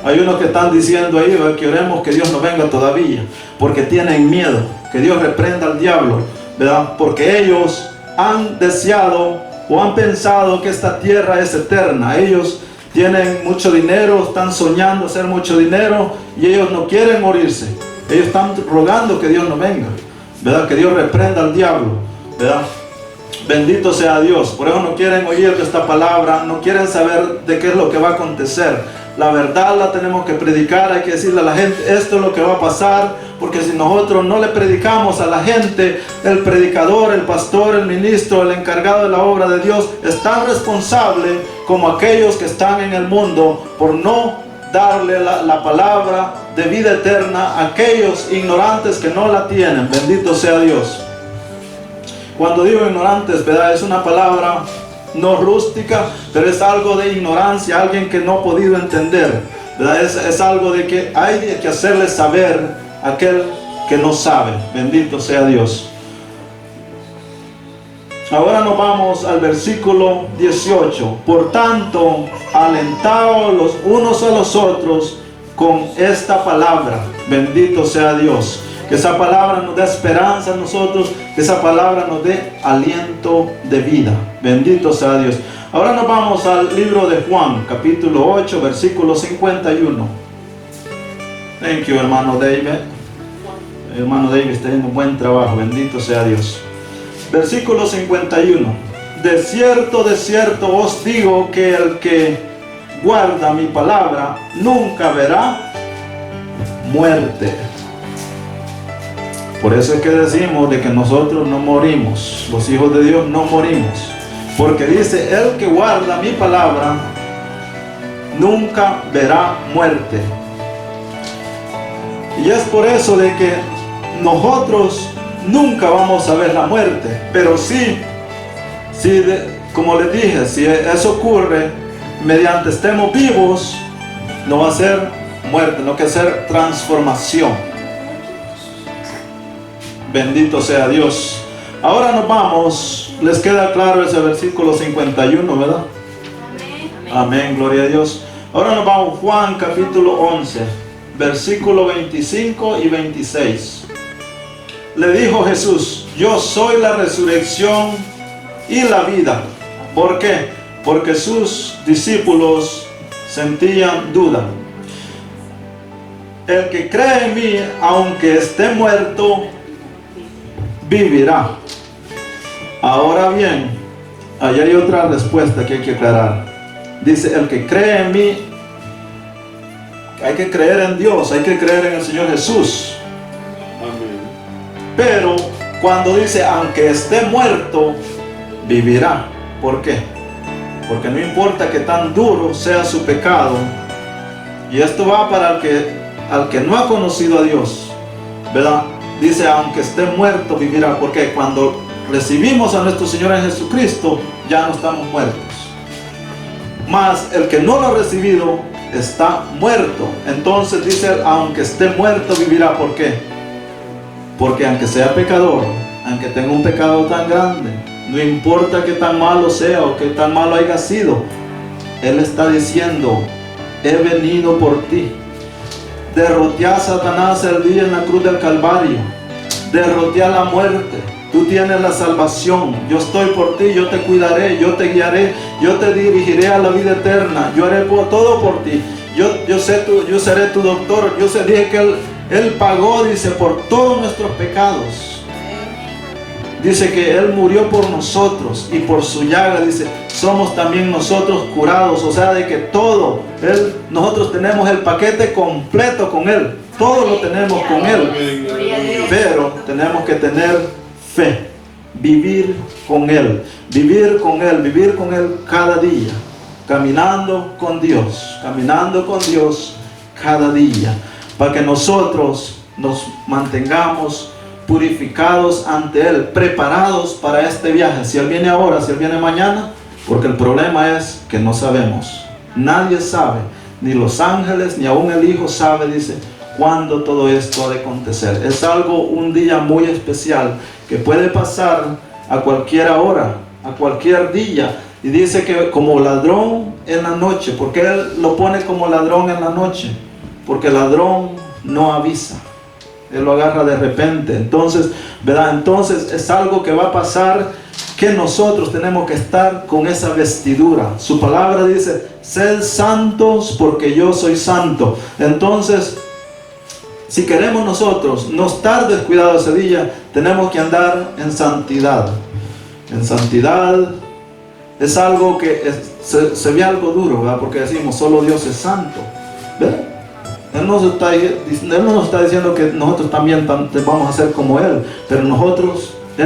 Hay unos que están diciendo ahí, ¿verdad?, que oremos que Dios no venga todavía, porque tienen miedo, que Dios reprenda al diablo, ¿verdad? Porque ellos han deseado o han pensado que esta tierra es eterna. Ellos tienen mucho dinero, están soñando hacer mucho dinero y ellos no quieren morirse. Ellos están rogando que Dios no venga, ¿verdad? Que Dios reprenda al diablo, ¿verdad? Bendito sea Dios. Por eso no quieren oír de esta palabra, no quieren saber de qué es lo que va a acontecer. La verdad la tenemos que predicar, hay que decirle a la gente, esto es lo que va a pasar, porque si nosotros no le predicamos a la gente, el predicador, el pastor, el ministro, el encargado de la obra de Dios, es tan responsable como aquellos que están en el mundo por no darle la palabra de vida eterna a aquellos ignorantes que no la tienen. Bendito sea Dios. Cuando digo ignorantes, ¿verdad?, es una palabra no rústica, pero es algo de ignorancia, alguien que no ha podido entender, ¿verdad? Es algo de que hay que hacerle saber a aquel que no sabe. Bendito sea Dios. Ahora nos vamos al versículo 18. Por tanto, alentaos los unos a los otros con esta palabra. Bendito sea Dios. Que esa palabra nos dé esperanza a nosotros, que esa palabra nos dé aliento de vida. Bendito sea Dios. Ahora nos vamos al libro de Juan, capítulo 8, versículo 51. Thank you, hermano David. Hermano David está haciendo un buen trabajo. Bendito sea Dios. Versículo 51. De cierto os digo que el que guarda mi palabra nunca verá muerte. Por eso es que decimos de que nosotros no morimos, los hijos de Dios no morimos, porque dice, el que guarda mi palabra nunca verá muerte. Y es por eso de que nosotros nunca vamos a ver la muerte, pero como les dije, si eso ocurre, mediante estemos vivos, no va a ser muerte, no va a ser transformación. Bendito sea Dios. Ahora nos vamos. ¿Les queda claro ese versículo 51, verdad? Amén. Amén, gloria a Dios. Ahora nos vamos, Juan capítulo 11, versículo 25 y 26. Le dijo Jesús, yo soy la resurrección y la vida. ¿Por qué? Porque sus discípulos sentían duda. El que cree en mí, aunque esté muerto, vivirá. Ahora bien, ahí hay otra respuesta que hay que aclarar. Dice, el que cree en mí, hay que creer en Dios, hay que creer en el Señor Jesús. Amén. Pero cuando dice, aunque esté muerto, vivirá. ¿Por qué? Porque no importa que tan duro sea su pecado, y esto va para al que no ha conocido a Dios, ¿verdad? Dice, aunque esté muerto, vivirá. Porque cuando recibimos a nuestro Señor Jesucristo, ya no estamos muertos. Mas el que no lo ha recibido está muerto. Entonces dice, aunque esté muerto, vivirá. ¿Por qué? Porque aunque sea pecador, aunque tenga un pecado tan grande, no importa que tan malo sea o que tan malo haya sido, Él está diciendo, he venido por ti. Derroté a Satanás el día en la cruz del Calvario. Derroté a la muerte. Tú tienes la salvación. Yo estoy por ti, yo te cuidaré, yo te guiaré, yo te dirigiré a la vida eterna. Yo haré todo por ti. Yo seré tu doctor. Dije que Él pagó, dice, por todos nuestros pecados. Dice que Él murió por nosotros y por su llaga, dice, somos también nosotros curados. O sea, de que nosotros tenemos el paquete completo con Él. Todo lo tenemos con Él. Pero tenemos que tener fe, vivir con Él, vivir con Él cada día, caminando con Dios cada día, para que nosotros nos mantengamos purificados ante Él, preparados para este viaje. Si Él viene ahora, si Él viene mañana, porque el problema es que no sabemos. Nadie sabe, ni los ángeles, ni aún el Hijo sabe, dice, cuándo todo esto ha de acontecer. Es un día muy especial que puede pasar a cualquier hora, a cualquier día. Y dice que como ladrón en la noche. ¿Por qué Él lo pone como ladrón en la noche? Porque el ladrón no avisa. Él lo agarra de repente. Entonces, ¿verdad? Entonces es algo que va a pasar, que nosotros tenemos que estar con esa vestidura. Su palabra dice, sed santos porque yo soy santo. Entonces, si queremos nosotros no estar descuidados ese día, tenemos que andar en santidad. En santidad es algo que se ve algo duro, ¿verdad? Porque decimos, solo Dios es santo, ¿verdad? Él no nos está diciendo que nosotros también vamos a ser como Él, pero Él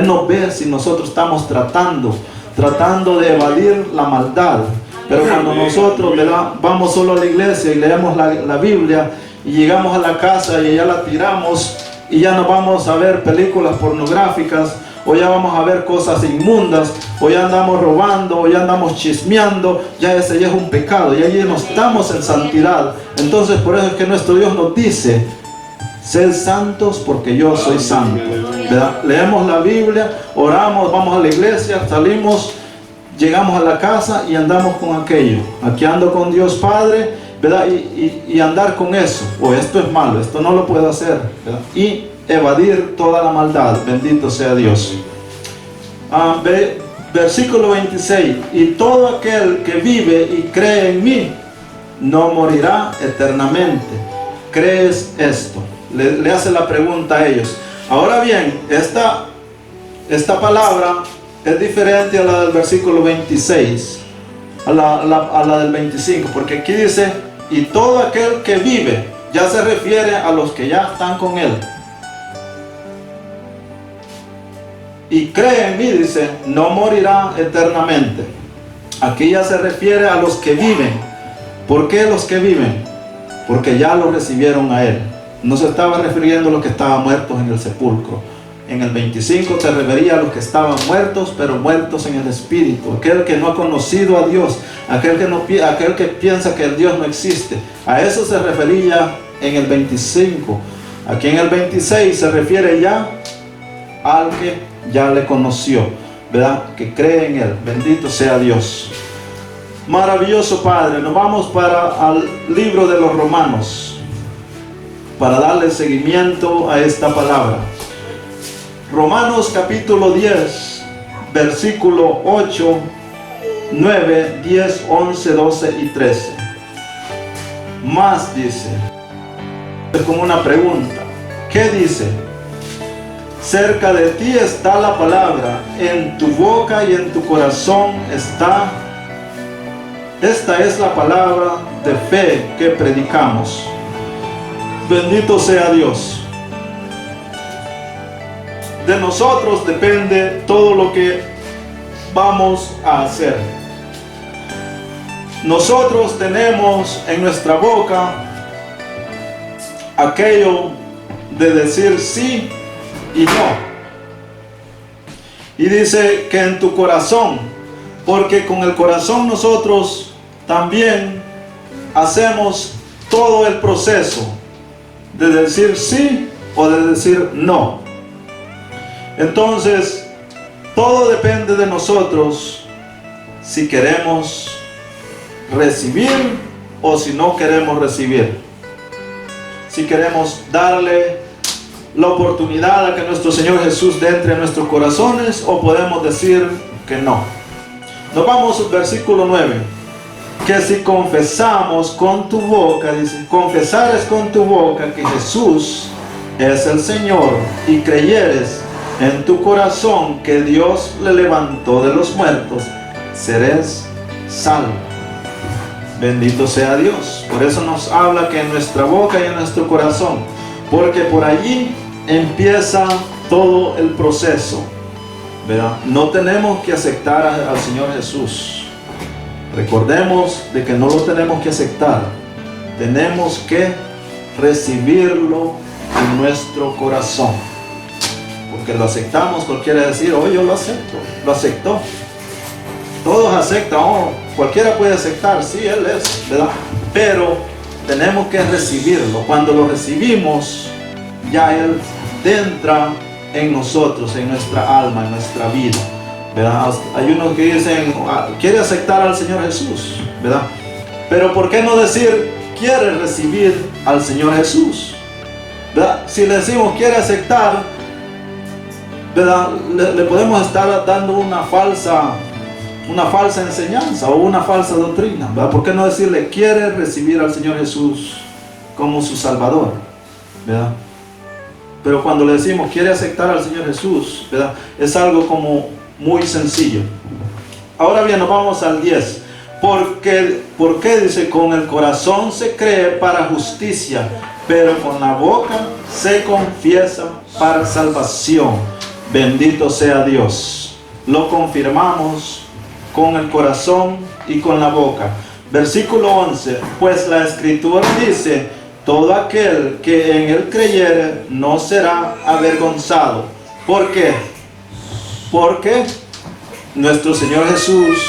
nos ve si nosotros estamos tratando de evadir la maldad. Pero cuando nosotros, ¿verdad?, vamos solo a la iglesia y leemos la Biblia y llegamos a la casa y ya la tiramos y ya no vamos a ver películas pornográficas, o ya vamos a ver cosas inmundas, o ya andamos robando, o ya andamos chismeando, ese ya es un pecado, y allí no estamos en santidad. Entonces por eso es que nuestro Dios nos dice, sed santos porque yo soy santo, ¿verdad? Leemos la Biblia, oramos, vamos a la iglesia, salimos, llegamos a la casa y andamos con aquello. Aquí ando con Dios Padre, ¿verdad? Y andar con eso, o esto es malo, esto no lo puedo hacer, ¿verdad? Y evadir toda la maldad. Bendito sea Dios. Versículo 26. Y todo aquel que vive y cree en mí no morirá eternamente. ¿Crees esto? Le hace la pregunta a ellos. Ahora bien, esta palabra es diferente a la del versículo 26, a la del 25, porque aquí dice, y todo aquel que vive, ya se refiere a los que ya están con Él. Y cree en mí, dice, no morirá eternamente. Aquí ya se refiere a los que viven. ¿Por qué los que viven? Porque ya lo recibieron a Él. No se estaba refiriendo a los que estaban muertos en el sepulcro. En el 25 se refería a los que estaban muertos, pero muertos en el espíritu. Aquel que no ha conocido a Dios, aquel que piensa que el Dios no existe. A eso se refería en el 25. Aquí en el 26 se refiere ya al que ya le conoció, ¿verdad? Que cree en Él. Bendito sea Dios. Maravilloso Padre, nos vamos al libro de los Romanos para darle seguimiento a esta palabra. Romanos capítulo 10, versículo 8, 9, 10, 11, 12 y 13. Más dice, es como una pregunta. ¿Qué dice? cerca de ti está la palabra, en tu boca y en tu corazón está. Esta es la palabra de fe que predicamos. Bendito sea Dios. De nosotros depende todo lo que vamos a hacer. Nosotros tenemos en nuestra boca aquello de decir sí y no. Y dice que en tu corazón, porque con el corazón nosotros también hacemos todo el proceso de decir sí o de decir no. Entonces, todo depende de nosotros si queremos recibir o si no queremos recibir. Si queremos darle la oportunidad a que nuestro Señor Jesús entre en nuestros corazones o podemos decir que no. Nos vamos al versículo 9. Que si confesamos con tu boca, dice, confesares con tu boca que Jesús es el Señor y creyeres en tu corazón que Dios le levantó de los muertos, serás salvo. Bendito sea Dios. Por eso nos habla que en nuestra boca y en nuestro corazón, porque por allí empieza todo el proceso, ¿verdad? No tenemos que aceptar al Señor Jesús. Recordemos de que no lo tenemos que aceptar. Tenemos que recibirlo en nuestro corazón. Porque lo aceptamos, cualquiera decir, oh, yo lo acepto, lo aceptó. Todos aceptan, oh, cualquiera puede aceptar, sí, Él es, ¿verdad? Pero tenemos que recibirlo. Cuando lo recibimos, ya Él entra en nosotros, en nuestra alma, en nuestra vida, ¿verdad? Hay unos que dicen, quiere aceptar al Señor Jesús, ¿verdad? Pero ¿por qué no decir, quiere recibir al Señor Jesús? ¿Verdad? Si le decimos, quiere aceptar, ¿verdad? Le podemos estar dando una falsa enseñanza o una falsa doctrina, ¿verdad? ¿Por qué no decirle, quiere recibir al Señor Jesús como su Salvador, ¿verdad? Pero cuando le decimos, quiere aceptar al Señor Jesús, ¿verdad? Es algo como muy sencillo. Ahora bien, nos vamos al 10. ¿Por qué dice? Con el corazón se cree para justicia, pero con la boca se confiesa para salvación. Bendito sea Dios. Lo confirmamos con el corazón y con la boca. Versículo 11. Pues la Escritura dice, todo aquel que en él creyere no será avergonzado. ¿Por qué? Porque nuestro Señor Jesús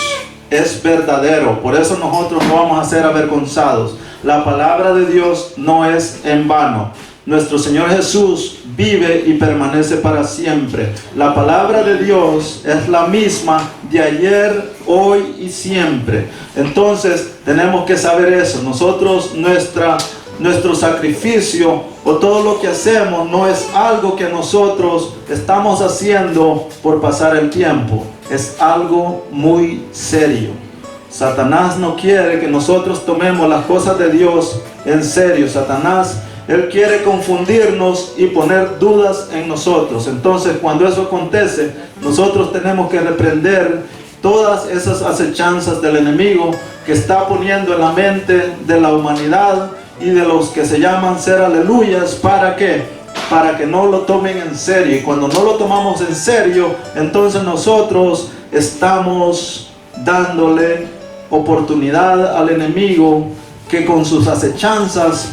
es verdadero. Por eso nosotros no vamos a ser avergonzados. La palabra de Dios no es en vano. Nuestro Señor Jesús vive y permanece para siempre. La palabra de Dios es la misma de ayer, hoy y siempre. Entonces tenemos que saber eso. Nosotros, nuestro sacrificio o todo lo que hacemos no es algo que nosotros estamos haciendo por pasar el tiempo. Es algo muy serio. Satanás no quiere que nosotros tomemos las cosas de Dios en serio. Satanás, él quiere confundirnos y poner dudas en nosotros. Entonces, cuando eso acontece, nosotros tenemos que reprender todas esas acechanzas del enemigo que está poniendo en la mente de la humanidad y de los que se llaman ser aleluyas. ¿Para qué? Para que no lo tomen en serio. Y cuando no lo tomamos en serio, entonces nosotros estamos dándole oportunidad al enemigo que con sus acechanzas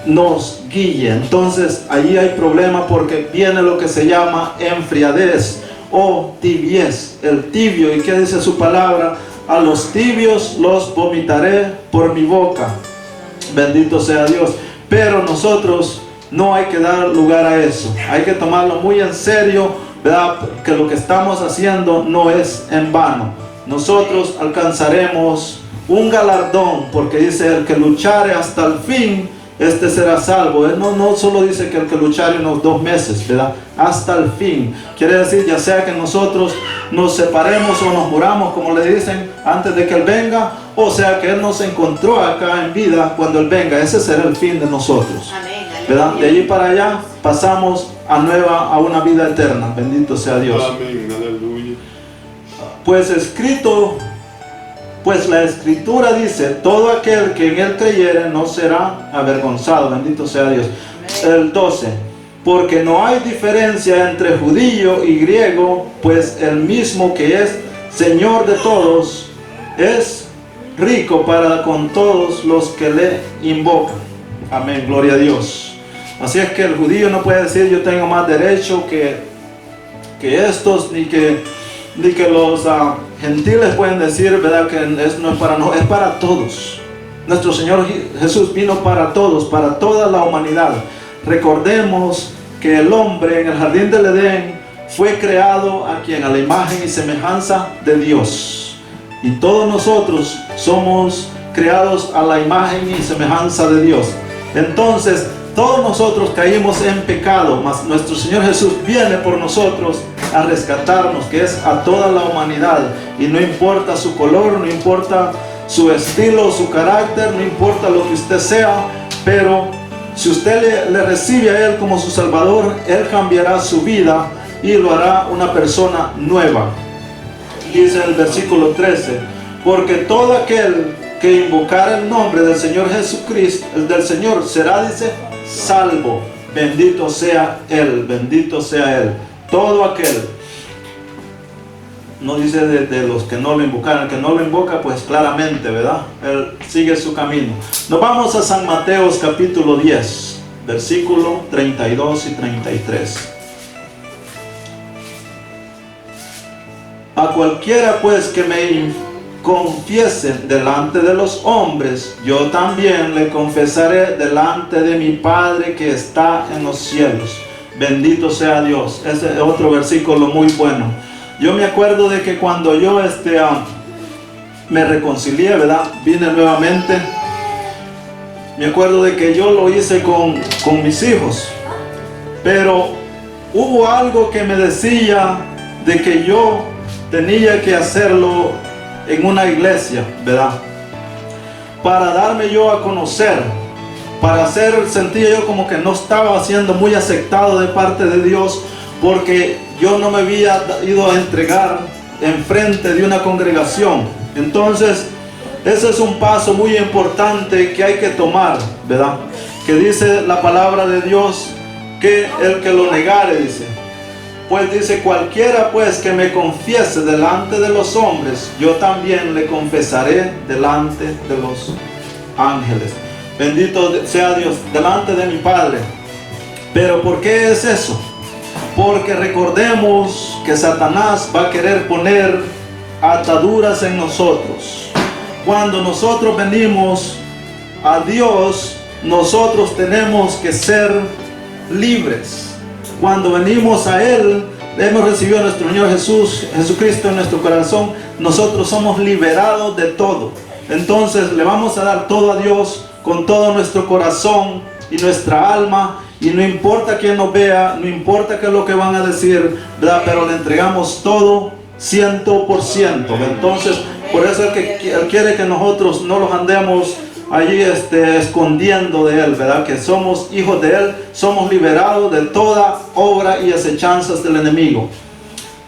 nos guíe. Entonces allí hay problema, porque viene lo que se llama enfriadez o tibiez. El tibio, ¿y qué dice su palabra? A los tibios los vomitaré por mi boca. Bendito sea Dios. Pero nosotros no hay que dar lugar a eso. Hay que tomarlo muy en serio, ¿verdad? Que lo que estamos haciendo no es en vano. Nosotros alcanzaremos un galardón, porque dice, el que luchare hasta el fin, este será salvo. Él no solo dice que el que luchare unos 2 meses, ¿verdad? Hasta el fin. Quiere decir, ya sea que nosotros nos separemos o nos muramos, como le dicen, antes de que Él venga, o sea que Él nos encontró acá en vida cuando Él venga. Ese será el fin de nosotros, ¿verdad? De allí para allá pasamos a una vida eterna. Bendito sea Dios. Amén, aleluya. Pues la Escritura dice, todo aquel que en él creyere no será avergonzado. Bendito sea Dios. El 12. Porque no hay diferencia entre judío y griego, pues el mismo que es Señor de todos es rico para con todos los que le invocan. Amén, gloria a Dios. Así es que el judío no puede decir yo tengo más derecho que estos, ni que los gentiles pueden decir, ¿verdad? Que no es para todos. Nuestro Señor Jesús vino para todos, para toda la humanidad. Recordemos que el hombre en el jardín del Edén fue creado a la imagen y semejanza de Dios. Y todos nosotros somos creados a la imagen y semejanza de Dios. Entonces, todos nosotros caímos en pecado, mas nuestro Señor Jesús viene por nosotros a rescatarnos, que es a toda la humanidad. Y no importa su color, no importa su estilo, su carácter, no importa lo que usted sea, pero si usted le recibe a Él como su Salvador, Él cambiará su vida y lo hará una persona nueva. Dice el versículo 13, porque todo aquel que invocar el nombre del Señor Jesucristo, el del Señor, será, dice, salvo. Bendito sea Él, bendito sea Él. Todo aquel, no dice de los que no lo invocaron. El que no lo invoca, pues claramente, ¿verdad? Él sigue su camino. Nos vamos a San Mateo capítulo 10, versículo 32 y 33. A cualquiera pues que me confiese delante de los hombres, yo también le confesaré delante de mi Padre que está en los cielos. Bendito sea Dios. Ese es otro versículo muy bueno. Yo me acuerdo de que cuando yo me reconcilié, ¿verdad? Vine nuevamente. Me acuerdo de que yo lo hice con mis hijos. Pero hubo algo que me decía de que yo tenía que hacerlo en una iglesia, ¿verdad? Para darme yo a conocer, sentía yo como que no estaba siendo muy aceptado de parte de Dios, porque yo no me había ido a entregar en frente de una congregación. Entonces, ese es un paso muy importante que hay que tomar, ¿verdad? Que dice la palabra de Dios, que el que lo negare, dice, pues dice, cualquiera pues que me confiese delante de los hombres, yo también le confesaré delante de los ángeles. Bendito sea Dios, delante de mi Padre. Pero ¿por qué es eso? Porque recordemos que Satanás va a querer poner ataduras en nosotros. Cuando nosotros venimos a Dios, nosotros tenemos que ser libres. Cuando venimos a Él, hemos recibido a nuestro Señor Jesucristo en nuestro corazón, nosotros somos liberados de todo. Entonces le vamos a dar todo a Dios con todo nuestro corazón y nuestra alma, y no importa quién nos vea, no importa qué es lo que van a decir, ¿verdad? Pero le entregamos todo 100%. Entonces, por eso Él quiere que nosotros no los andemos allí escondiendo de Él, ¿verdad? Que somos hijos de Él, somos liberados de toda obra y acechanzas del enemigo.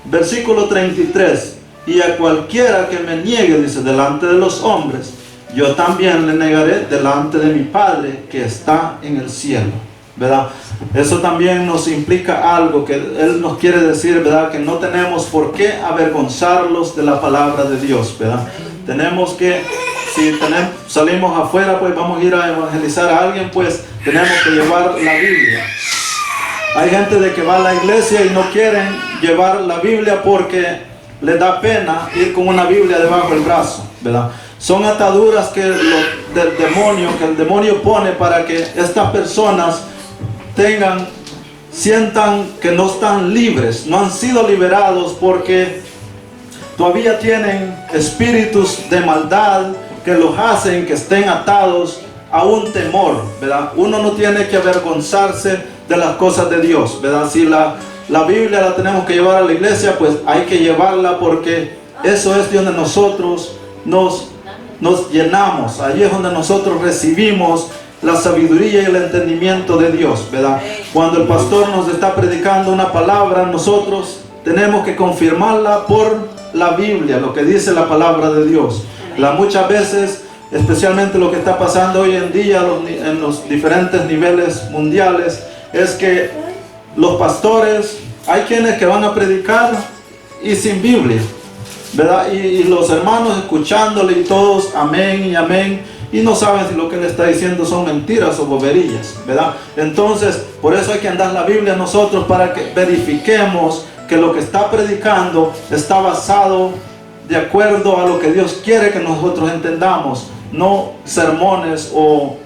Versículo 33. Y a cualquiera que me niegue, dice, delante de los hombres, yo también le negaré delante de mi Padre que está en el cielo, ¿verdad? Eso también nos implica algo que Él nos quiere decir, ¿verdad? Que no tenemos por qué avergonzarlos de la palabra de Dios, ¿verdad? Tenemos que, si salimos afuera, pues vamos a ir a evangelizar a alguien, pues tenemos que llevar la Biblia. Hay gente de que va a la iglesia y no quieren llevar la Biblia porque les da pena ir con una Biblia debajo del brazo, ¿verdad? Son ataduras que el demonio pone para que estas personas sientan que no están libres, no han sido liberados, porque todavía tienen espíritus de maldad que los hacen que estén atados a un temor, ¿verdad? Uno no tiene que avergonzarse de las cosas de Dios, ¿verdad? Si la Biblia la tenemos que llevar a la iglesia, pues hay que llevarla, porque eso es de donde nosotros nos llenamos. Allí es donde nosotros recibimos la sabiduría y el entendimiento de Dios, ¿verdad? Cuando el pastor nos está predicando una palabra, nosotros tenemos que confirmarla por la Biblia, lo que dice la palabra de Dios. Muchas veces, especialmente lo que está pasando hoy en día en los diferentes niveles mundiales, es que los pastores, hay quienes que van a predicar y sin Biblia, ¿verdad? Y los hermanos escuchándole y todos amén y amén, y no saben si lo que él está diciendo son mentiras o boberías, ¿verdad? Entonces, por eso hay que andar la Biblia nosotros, para que verifiquemos que lo que está predicando está basado de acuerdo a lo que Dios quiere que nosotros entendamos, no sermones o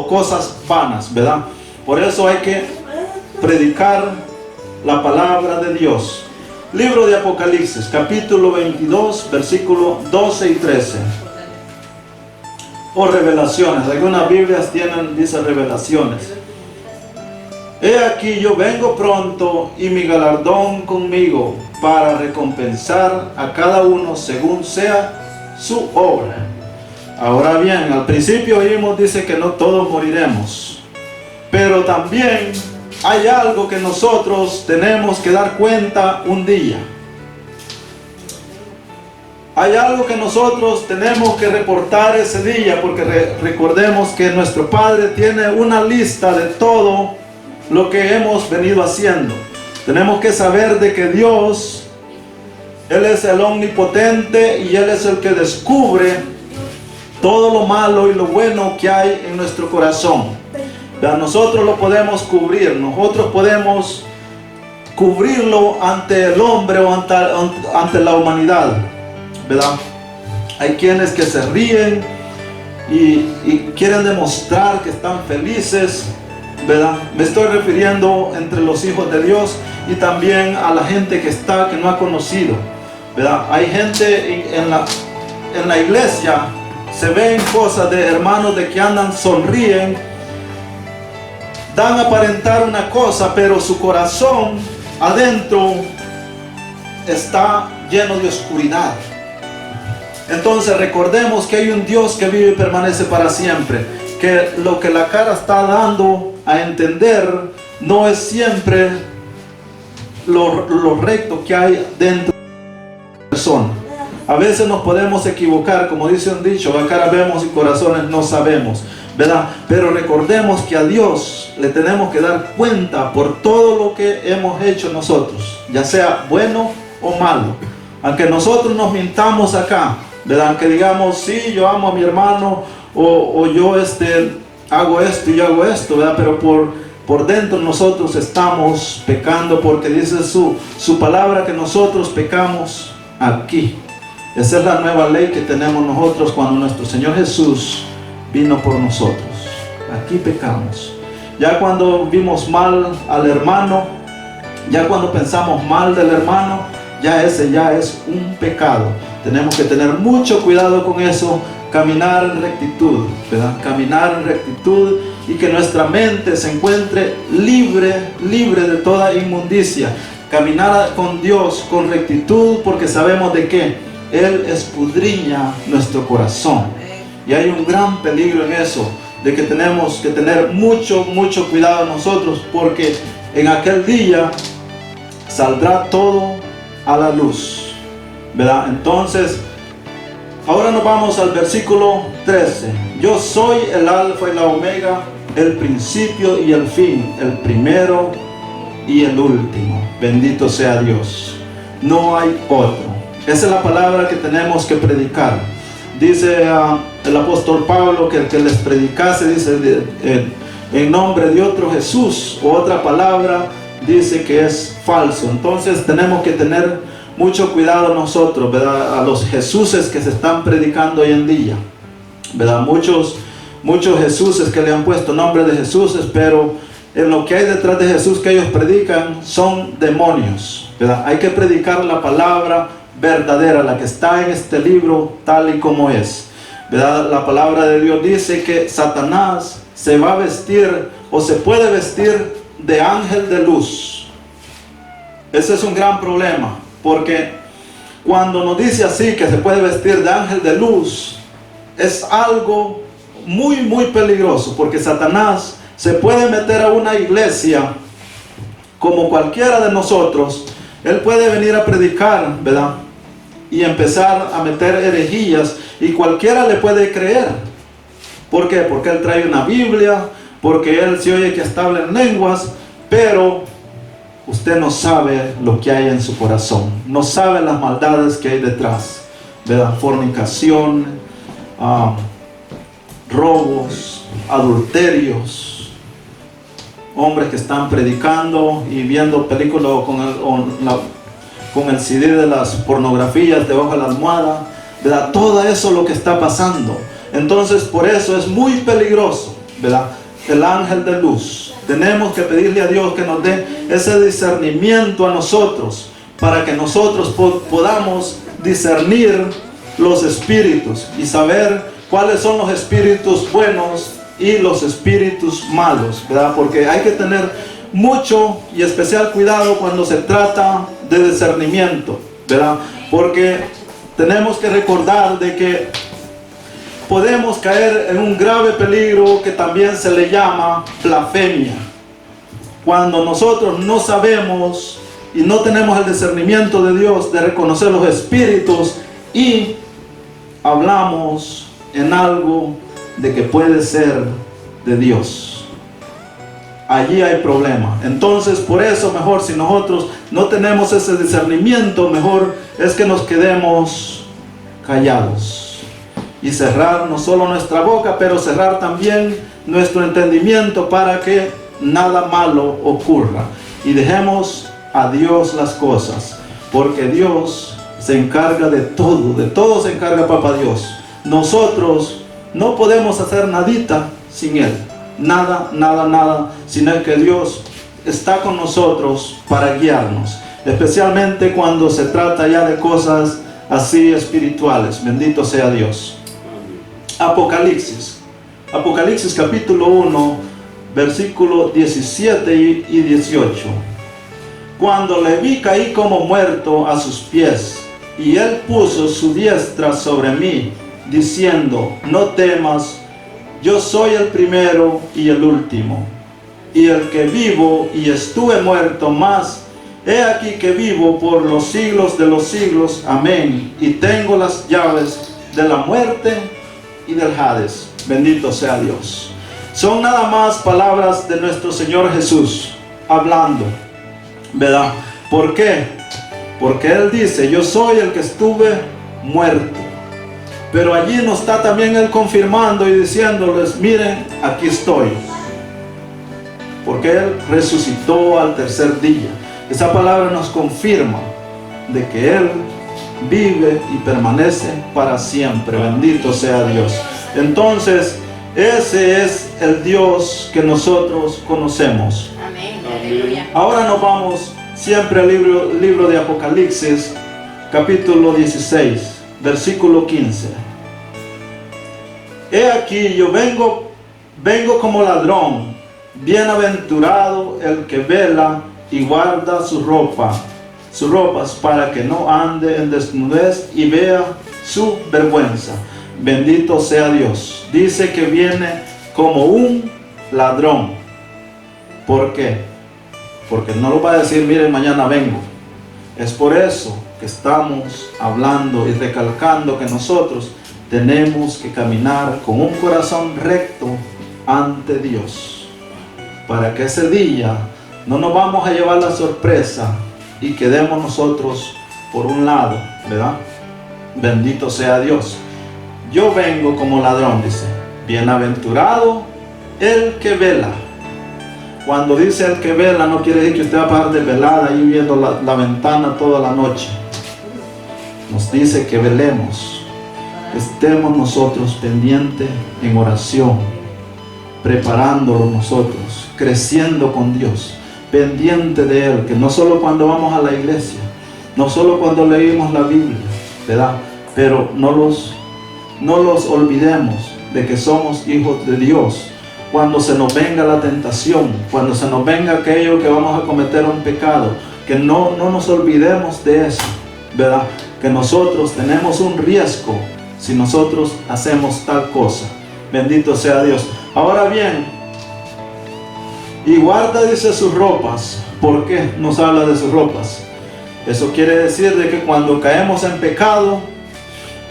cosas vanas, ¿verdad? Por eso hay que predicar la palabra de Dios. Libro de Apocalipsis, capítulo 22, versículo 12 y 13. O revelaciones, algunas Biblias dice revelaciones. He aquí yo vengo pronto, y mi galardón conmigo, para recompensar a cada uno según sea su obra. Ahora bien, al principio oímos, dice que no todos moriremos, pero también hay algo que nosotros tenemos que dar cuenta un día. Hay algo que nosotros tenemos que reportar ese día, porque recordemos que nuestro Padre tiene una lista de todo lo que hemos venido haciendo. Tenemos que saber de que Dios, Él es el omnipotente, y Él es el que descubre todo lo malo y lo bueno que hay en nuestro corazón. Nosotros lo podemos cubrir, nosotros podemos cubrirlo ante el hombre o ante la humanidad, ¿verdad? Hay quienes que se ríen y quieren demostrar que están felices, ¿verdad? Me estoy refiriendo entre los hijos de Dios y también a la gente que no ha conocido, ¿verdad? Hay gente en la iglesia, se ven cosas de hermanos de que andan, sonríen, dan a aparentar una cosa, pero su corazón adentro está lleno de oscuridad. Entonces recordemos que hay un Dios que vive y permanece para siempre, que lo que la cara está dando a entender no es siempre lo recto que hay dentro de la persona. A veces nos podemos equivocar, como dice un dicho, la cara vemos y corazones no sabemos, ¿verdad? Pero recordemos que a Dios le tenemos que dar cuenta por todo lo que hemos hecho nosotros, ya sea bueno o malo. Aunque nosotros nos mintamos acá, ¿verdad? Aunque digamos, sí, yo amo a mi hermano, o yo hago esto y yo hago esto, ¿verdad? Pero por dentro nosotros estamos pecando, porque dice su palabra que nosotros pecamos aquí. Esa es la nueva ley que tenemos nosotros cuando nuestro Señor Jesús vino por nosotros. Aquí pecamos. Ya cuando vimos mal al hermano, ya cuando pensamos mal del hermano, ese ya es un pecado. Tenemos que tener mucho cuidado con eso, caminar en rectitud, ¿verdad? Caminar en rectitud, y que nuestra mente se encuentre libre de toda inmundicia. Caminar con Dios con rectitud, porque sabemos de que Él escudriña nuestro corazón. Y hay un gran peligro en eso, de que tenemos que tener mucho cuidado nosotros, porque en aquel día saldrá todo a la luz, ¿verdad? Entonces, ahora nos vamos al versículo 13. Yo soy el alfa y la omega, el principio y el fin, el primero y el último. Bendito sea Dios. No hay otro. Esa es la palabra que tenemos que predicar. Dice el apóstol Pablo que el que les predicase, dice, en nombre de otro Jesús o otra palabra, dice que es falso. Entonces tenemos que tener mucho cuidado nosotros, ¿verdad? A los Jesuses que se están predicando hoy en día, ¿verdad? Muchos Jesuses que le han puesto nombre de Jesuses, pero en lo que hay detrás de Jesús que ellos predican son demonios, ¿verdad? Hay que predicar la palabra verdadera, la que está en este libro tal y como es, ¿verdad? La palabra de Dios dice que Satanás se va a vestir, o se puede vestir, de ángel de luz. Ese es un gran problema, porque cuando nos dice así, que se puede vestir de ángel de luz, es algo muy, muy peligroso, porque Satanás se puede meter a una iglesia como cualquiera de nosotros. Él puede venir a predicar, ¿verdad? Y empezar a meter herejías, y cualquiera le puede creer. ¿Por qué? Porque él trae una Biblia, porque él se oye que hasta habla en lenguas, pero usted no sabe lo que hay en su corazón, no sabe las maldades que hay detrás, ¿verdad? Fornicación, robos, adulterios, hombres que están predicando y viendo películas con el CD de las pornografías debajo de la almohada, ¿verdad? Todo eso es lo que está pasando. Entonces, por eso es muy peligroso, ¿verdad? El ángel de luz. Tenemos que pedirle a Dios que nos dé ese discernimiento a nosotros, para que nosotros podamos discernir los espíritus y saber cuáles son los espíritus buenos y los espíritus malos, ¿verdad? Porque hay que tener mucho y especial cuidado cuando se trata de discernimiento, ¿verdad? Porque tenemos que recordar de que podemos caer en un grave peligro que también se le llama blasfemia. Cuando nosotros no sabemos y no tenemos el discernimiento de Dios de reconocer los espíritus y hablamos en algo de que puede ser de Dios, allí hay problema. Entonces, por eso mejor, si nosotros no tenemos ese discernimiento, mejor es que nos quedemos callados y cerrar no solo nuestra boca, pero cerrar también nuestro entendimiento para que nada malo ocurra, y dejemos a Dios las cosas, porque Dios se encarga de todo se encarga Papá Dios. Nosotros no podemos hacer nadita sin Él, nada, sino que Dios está con nosotros para guiarnos, especialmente cuando se trata ya de cosas así espirituales. Bendito sea Dios. Apocalipsis capítulo 1, versículo 17 y 18. Cuando le vi, caí como muerto a sus pies, y Él puso su diestra sobre mí, diciendo: no temas, yo soy el primero y el último, y el que vivo y estuve muerto, mas he aquí que vivo por los siglos de los siglos. Amén. Y tengo las llaves de la muerte y del Hades. Bendito sea Dios. Son nada más palabras de nuestro Señor Jesús hablando, ¿verdad? ¿Por qué? Porque Él dice: yo soy el que estuve muerto. Pero allí nos está también Él confirmando y diciéndoles: miren, aquí estoy. Porque Él resucitó al tercer día. Esa palabra nos confirma de que Él vive y permanece para siempre. Bendito sea Dios. Entonces, ese es el Dios que nosotros conocemos. Amén. Aleluya. Ahora nos vamos siempre al libro de Apocalipsis, capítulo 16, versículo 15. He aquí, yo vengo como ladrón. Bienaventurado el que vela y guarda sus ropas, para que no ande en desnudez y vea su vergüenza. Bendito sea Dios. Dice que viene como un ladrón. ¿Por qué? Porque no lo va a decir: miren, mañana vengo. Es por eso que estamos hablando y recalcando que nosotros tenemos que caminar con un corazón recto ante Dios, para que ese día no nos vamos a llevar la sorpresa y quedemos nosotros por un lado, ¿verdad? Bendito sea Dios. Yo vengo como ladrón, dice. Bienaventurado el que vela. Cuando dice el que vela, no quiere decir que usted va a parar de velada ahí viendo la ventana toda la noche. Nos dice que velemos, estemos nosotros pendientes en oración, preparándolo nosotros, creciendo con Dios, pendiente de Él, que no solo cuando vamos a la iglesia, no solo cuando leímos la Biblia, ¿verdad? Pero no los olvidemos de que somos hijos de Dios. Cuando se nos venga la tentación, cuando se nos venga aquello que vamos a cometer un pecado, que no nos olvidemos de eso, ¿verdad? Que nosotros tenemos un riesgo si nosotros hacemos tal cosa. Bendito sea Dios. Ahora bien, y guarda, dice, sus ropas. ¿Por qué nos habla de sus ropas? Eso quiere decir de que cuando caemos en pecado,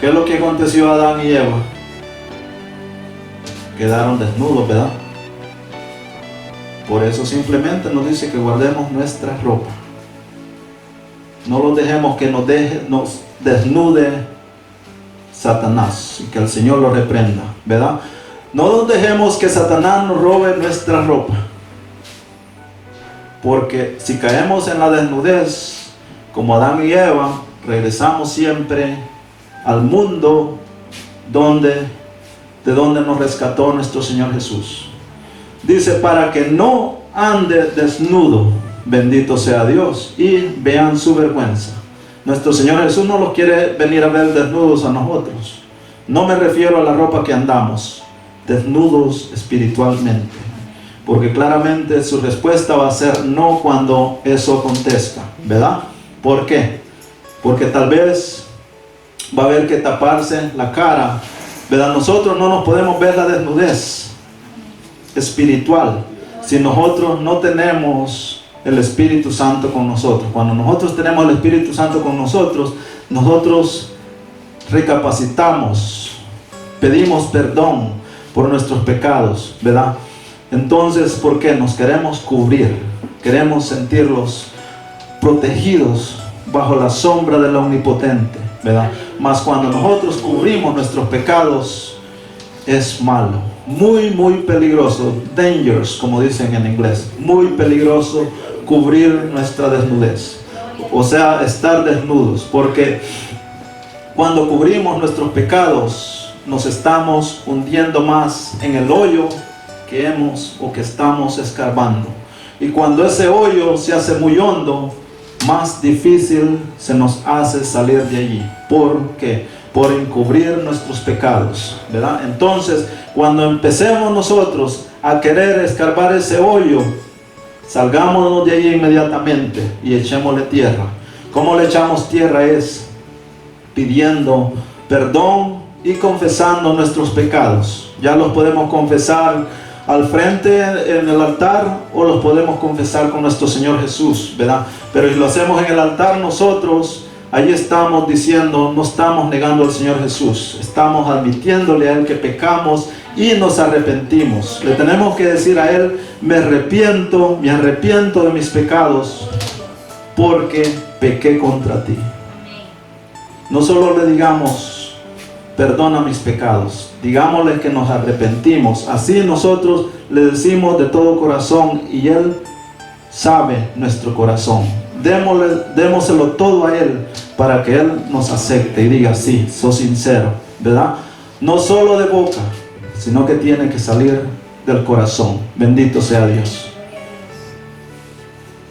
¿qué es lo que aconteció a Adán y Eva? Quedaron desnudos, ¿verdad? Por eso simplemente nos dice que guardemos nuestra ropa. No los dejemos que nos desnude Satanás y que el Señor lo reprenda, ¿verdad? No nos dejemos que Satanás nos robe nuestra ropa. Porque si caemos en la desnudez, como Adán y Eva, regresamos siempre al mundo de donde nos rescató nuestro Señor Jesús. Dice, para que no ande desnudo, bendito sea Dios, y vean su vergüenza. Nuestro Señor Jesús no los quiere venir a ver desnudos a nosotros. No me refiero a la ropa que andamos, desnudos espiritualmente. Porque claramente su respuesta va a ser no cuando eso acontezca, ¿verdad? ¿Por qué? Porque tal vez va a haber que taparse la cara, ¿verdad? Nosotros no nos podemos ver la desnudez espiritual si nosotros no tenemos el Espíritu Santo con nosotros. Cuando nosotros tenemos el Espíritu Santo con nosotros, nosotros recapacitamos, pedimos perdón por nuestros pecados, ¿verdad? Entonces, ¿por qué? Nos queremos cubrir, queremos sentirlos protegidos bajo la sombra del Omnipotente, ¿verdad? Mas cuando nosotros cubrimos nuestros pecados, es malo, muy peligroso, dangerous, como dicen en inglés, muy peligroso cubrir nuestra desnudez, o sea, estar desnudos, porque cuando cubrimos nuestros pecados, nos estamos hundiendo más en el hoyo que estamos escarbando. Y cuando ese hoyo se hace muy hondo, más difícil se nos hace salir de allí. ¿Por qué? Por encubrir nuestros pecados, ¿verdad? Entonces, cuando empecemos nosotros a querer escarbar ese hoyo, salgámonos de allí inmediatamente y echémosle tierra. ¿Cómo le echamos tierra? Es pidiendo perdón y confesando nuestros pecados. Ya los podemos confesar al frente en el altar, o los podemos confesar con nuestro Señor Jesús, ¿verdad? Pero si lo hacemos en el altar nosotros, ahí estamos diciendo, no estamos negando al Señor Jesús, estamos admitiéndole a Él que pecamos y nos arrepentimos. Le tenemos que decir a Él, me arrepiento de mis pecados porque pequé contra ti. No solo le digamos, perdona mis pecados, digámosle que nos arrepentimos. Así nosotros le decimos de todo corazón y Él sabe nuestro corazón. Démoselo todo a Él para que Él nos acepte y diga, sí, soy sincero, ¿verdad? No solo de boca, sino que tiene que salir del corazón. Bendito sea Dios.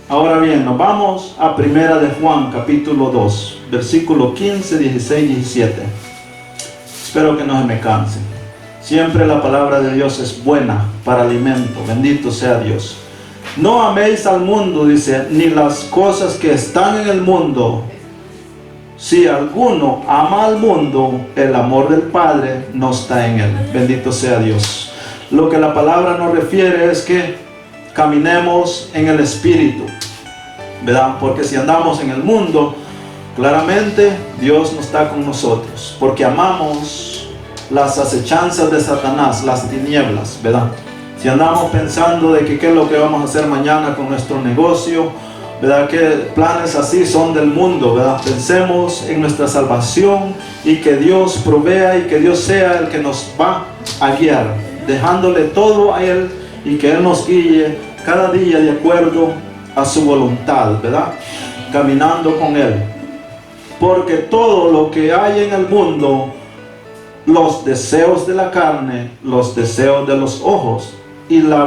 Ahora bien, nos vamos a Primera de Juan, capítulo 2, versículo 15, 16, 17. Espero que no se me cansen. Siempre la palabra de Dios es buena para alimento. Bendito sea Dios. No améis al mundo, dice, ni las cosas que están en el mundo. Si alguno ama al mundo, el amor del Padre no está en él. Bendito sea Dios. Lo que la palabra nos refiere es que caminemos en el Espíritu, ¿verdad? Porque si andamos en el mundo, claramente Dios no está con nosotros, porque amamos las acechanzas de Satanás, las tinieblas, ¿verdad? Si andamos pensando de que qué es lo que vamos a hacer mañana con nuestro negocio, ¿verdad? Que planes así son del mundo, ¿verdad? Pensemos en nuestra salvación y que Dios provea y que Dios sea el que nos va a guiar, dejándole todo a Él y que Él nos guíe cada día de acuerdo a su voluntad, ¿verdad? Caminando con Él. Porque todo lo que hay en el mundo, los deseos de la carne, los deseos de los ojos y la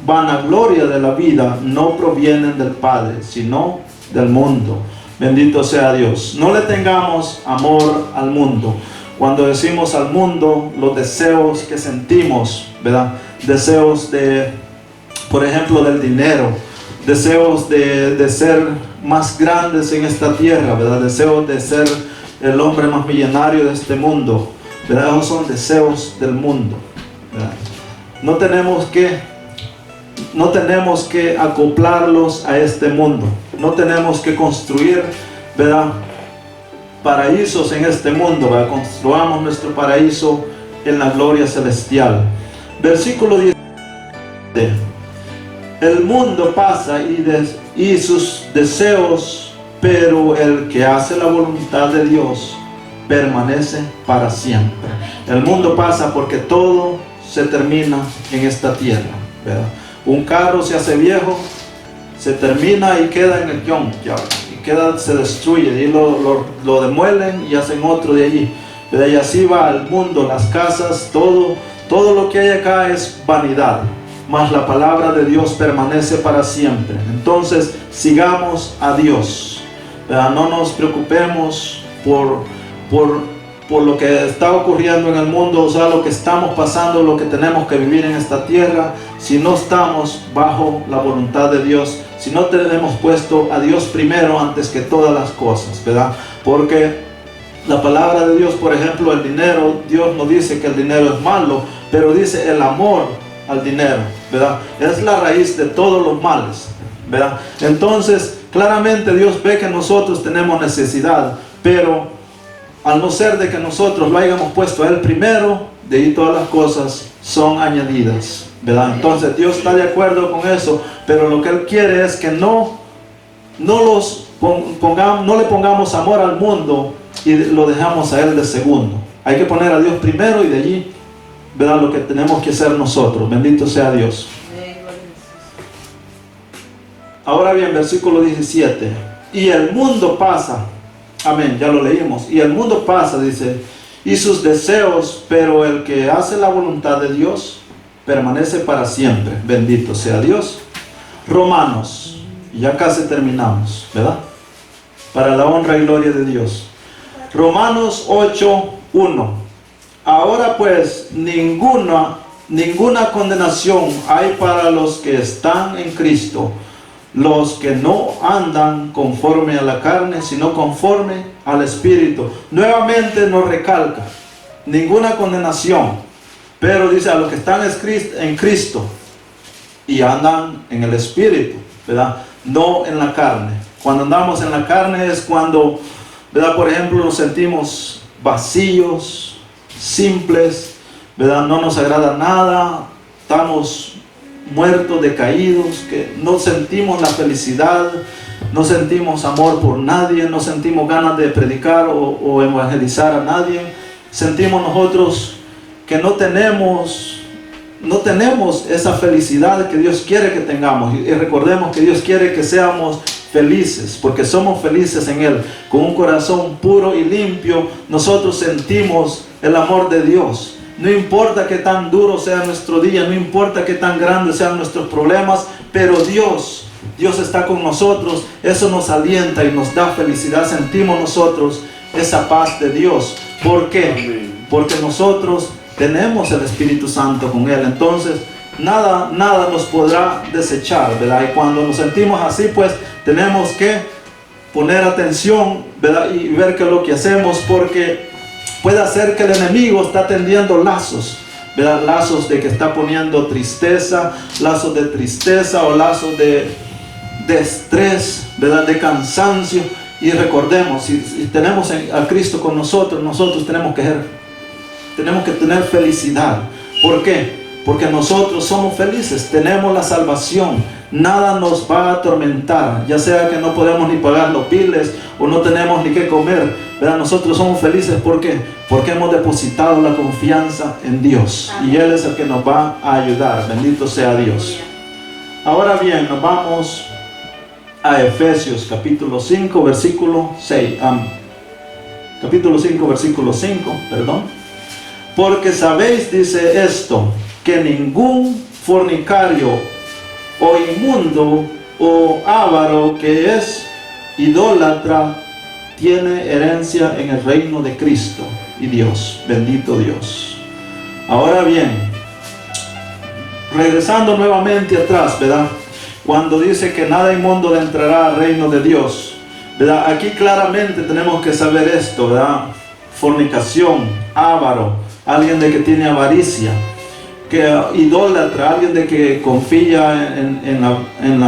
vanagloria de la vida no provienen del Padre, sino del mundo. Bendito sea Dios. No le tengamos amor al mundo. Cuando decimos al mundo, los deseos que sentimos, ¿verdad? Deseos de, por ejemplo, del dinero, deseos de ser más grandes en esta tierra, ¿verdad? Deseos de ser el hombre más millonario de este mundo, ¿verdad? Esos son deseos del mundo. ¿verdad? No tenemos que acoplarlos a este mundo. No tenemos que construir, ¿verdad?, paraísos en este mundo, ¿verdad? Construamos nuestro paraíso en la gloria celestial. Versículo 10. El mundo pasa y sus deseos, pero el que hace la voluntad de Dios permanece para siempre. El mundo pasa porque todo se termina en esta tierra, ¿verdad? Un carro se hace viejo, se termina y queda en el junkyard, se destruye, y lo demuelen y hacen otro de allí, ¿verdad? Y así va el mundo, las casas, todo lo que hay acá es vanidad, mas la palabra de Dios permanece para siempre. Entonces sigamos a Dios, ¿verdad? No nos preocupemos por lo que está ocurriendo en el mundo, o sea, lo que estamos pasando, lo que tenemos que vivir en esta tierra, si no estamos bajo la voluntad de Dios, si no tenemos puesto a Dios primero antes que todas las cosas, ¿verdad? Porque la palabra de Dios, por ejemplo, el dinero, Dios no dice que el dinero es malo, pero dice el amor al dinero, ¿verdad? Es la raíz de todos los males, ¿verdad? Entonces, claramente Dios ve que nosotros tenemos necesidad, pero al no ser de que nosotros lo hayamos puesto a Él primero, de ahí todas las cosas son añadidas, ¿verdad? Entonces Dios está de acuerdo con eso, pero lo que Él quiere es que no le pongamos amor al mundo y lo dejamos a Él de segundo. Hay que poner a Dios primero y de allí, ¿verdad?, lo que tenemos que hacer nosotros. Bendito sea Dios. Ahora bien, versículo 17. Y el mundo pasa. Amén, ya lo leímos. Y el mundo pasa, dice, y sus deseos, pero el que hace la voluntad de Dios permanece para siempre. Bendito sea Dios. Romanos, ya casi terminamos, ¿verdad? Para la honra y gloria de Dios. Romanos 8:1. Ahora pues ninguna condenación hay para los que están en Cristo, los que no andan conforme a la carne, sino conforme al Espíritu. Nuevamente nos recalca, ninguna condenación, pero dice a los que están en Cristo y andan en el Espíritu, ¿verdad? No en la carne. Cuando andamos en la carne es cuando, ¿verdad?, por ejemplo, nos sentimos vacíos, simples, ¿verdad? No nos agrada nada, estamos muertos, decaídos, que no sentimos la felicidad, no sentimos amor por nadie, no sentimos ganas de predicar o evangelizar a nadie. Sentimos nosotros que no tenemos esa felicidad que Dios quiere que tengamos. Y recordemos que Dios quiere que seamos felices, porque somos felices en Él. Con un corazón puro y limpio, nosotros sentimos el amor de Dios. No importa qué tan duro sea nuestro día, no importa qué tan grandes sean nuestros problemas, pero Dios está con nosotros. Eso nos alienta y nos da felicidad. Sentimos nosotros esa paz de Dios. ¿Por qué? Porque nosotros tenemos el Espíritu Santo con Él. Entonces nada nos podrá desechar, ¿verdad? Y cuando nos sentimos así, pues tenemos que poner atención, ¿verdad?, y ver qué es lo que hacemos, porque puede ser que el enemigo está tendiendo lazos, ¿verdad? Lazos de que está poniendo tristeza, lazos de tristeza o lazos de estrés, ¿verdad?, de cansancio. Y recordemos, si tenemos a Cristo con nosotros, tenemos que tener felicidad. ¿Por qué? Porque nosotros somos felices, tenemos la salvación, nada nos va a atormentar, ya sea que no podemos ni pagar los biles o no tenemos ni qué comer, ¿verdad? Nosotros somos felices, ¿por qué? Porque hemos depositado la confianza en Dios. Amén. Y Él es el que nos va a ayudar. Bendito sea Dios. Ahora bien, nos vamos a Efesios capítulo 5 versículo 6. Capítulo 5 versículo 5, perdón. Porque sabéis, dice esto, que ningún fornicario o inmundo o avaro que es idólatra tiene herencia en el reino de Cristo y Dios. Bendito Dios. Ahora bien, regresando nuevamente atrás, ¿verdad? Cuando dice que nada inmundo le entrará al reino de Dios, ¿verdad? Aquí claramente tenemos que saber esto, ¿verdad? Fornicación, avaro, alguien de que tiene avaricia, idólatra, alguien de que confía en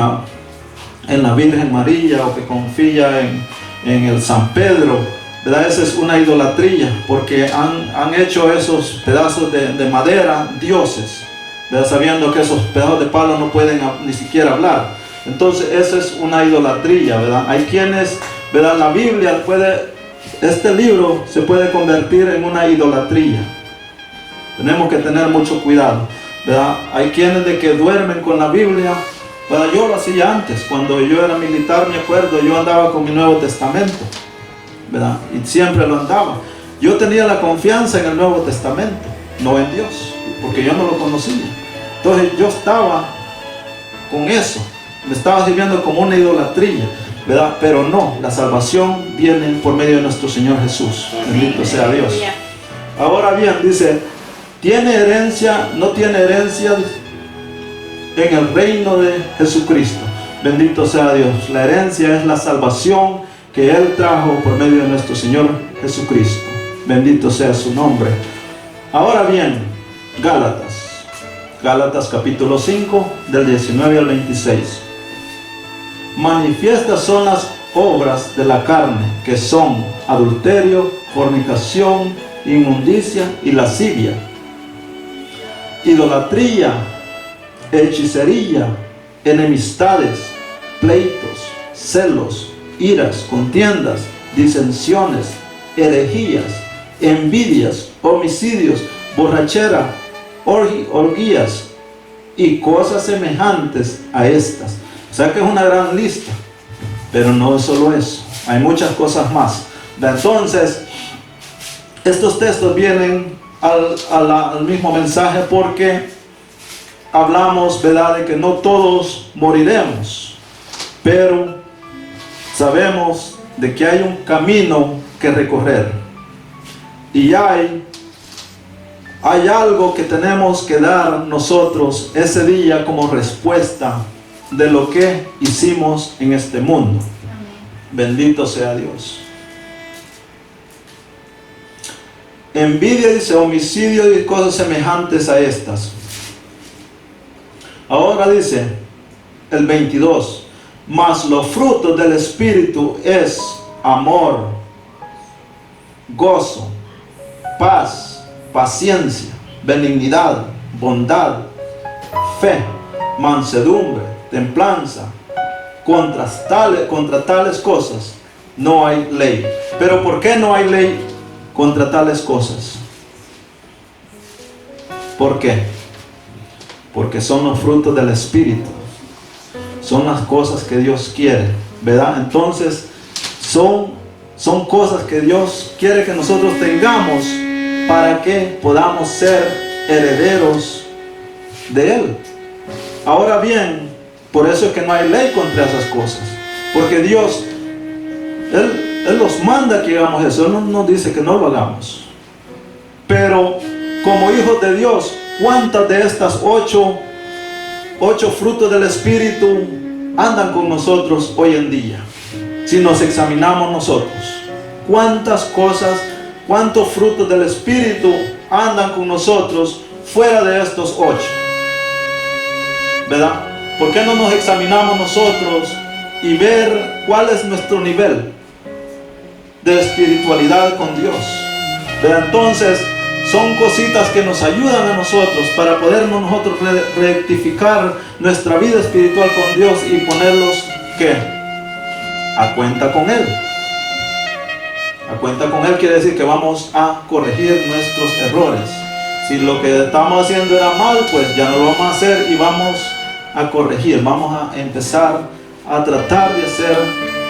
la Virgen María o que confía en el San Pedro, ¿verdad? Esa es una idolatría, porque han hecho esos pedazos de madera dioses, ¿verdad? Sabiendo que esos pedazos de palo no pueden ni siquiera hablar. Entonces esa es una idolatría, ¿verdad? Hay quienes, ¿verdad? La Biblia este libro se puede convertir en una idolatría. Tenemos que tener mucho cuidado, ¿verdad? Hay quienes de que duermen con la Biblia, ¿verdad? Yo lo hacía antes, cuando yo era militar, me acuerdo, yo andaba con mi Nuevo Testamento, ¿verdad? Y siempre lo andaba. Yo tenía la confianza en el Nuevo Testamento, no en Dios, porque yo no lo conocía. Entonces yo estaba con eso, me estaba sirviendo como una idolatría, ¿verdad? Pero no, la salvación viene por medio de nuestro Señor Jesús. Bendito sea Dios. Ahora bien, dice, no tiene herencia en el reino de Jesucristo. Bendito sea Dios. La herencia es la salvación que Él trajo por medio de nuestro Señor Jesucristo. Bendito sea su nombre. Ahora bien, Gálatas capítulo 5, del 19 al 26. Manifiestas son las obras de la carne, que son adulterio, fornicación, inmundicia y lascivia, idolatría, hechicería, enemistades, pleitos, celos, iras, contiendas, disensiones, herejías, envidias, homicidios, borrachera, orgías y cosas semejantes a estas. O sea que es una gran lista, pero no es solo eso, hay muchas cosas más. Entonces, estos textos vienen al mismo mensaje, porque hablamos, ¿verdad?, de que no todos moriremos, pero sabemos de que hay un camino que recorrer, y hay algo que tenemos que dar nosotros ese día como respuesta de lo que hicimos en este mundo. Bendito sea Dios. Envidia, dice, homicidio y cosas semejantes a estas. Ahora dice el 22, mas los frutos del Espíritu es amor, gozo, paz, paciencia, benignidad, bondad, fe, mansedumbre, templanza. Contra tales cosas no hay ley. Pero ¿por qué no hay ley contra tales cosas? ¿Por qué? Porque son los frutos del Espíritu. Son las cosas que Dios quiere, ¿verdad? Entonces son cosas que Dios quiere que nosotros tengamos para que podamos ser herederos de Él. Ahora bien, por eso es que no hay ley contra esas cosas, porque Dios, Él nos manda que hagamos eso. Él no nos dice que no lo hagamos. Pero como hijos de Dios, ¿cuántas de estas ocho frutos del Espíritu andan con nosotros hoy en día? Si nos examinamos nosotros, ¿cuántos frutos del Espíritu andan con nosotros fuera de estos 8? ¿Verdad? ¿Por qué no nos examinamos nosotros y ver cuál es nuestro nivel de espiritualidad con Dios? ¿Verdad? Entonces, son cositas que nos ayudan a nosotros para poder nosotros rectificar nuestra vida espiritual con Dios y ponerlos, ¿qué?, a cuenta con Él. A cuenta con Él quiere decir que vamos a corregir nuestros errores. Si lo que estamos haciendo era mal, pues ya no lo vamos a hacer y vamos a corregir. Vamos a empezar a tratar de hacer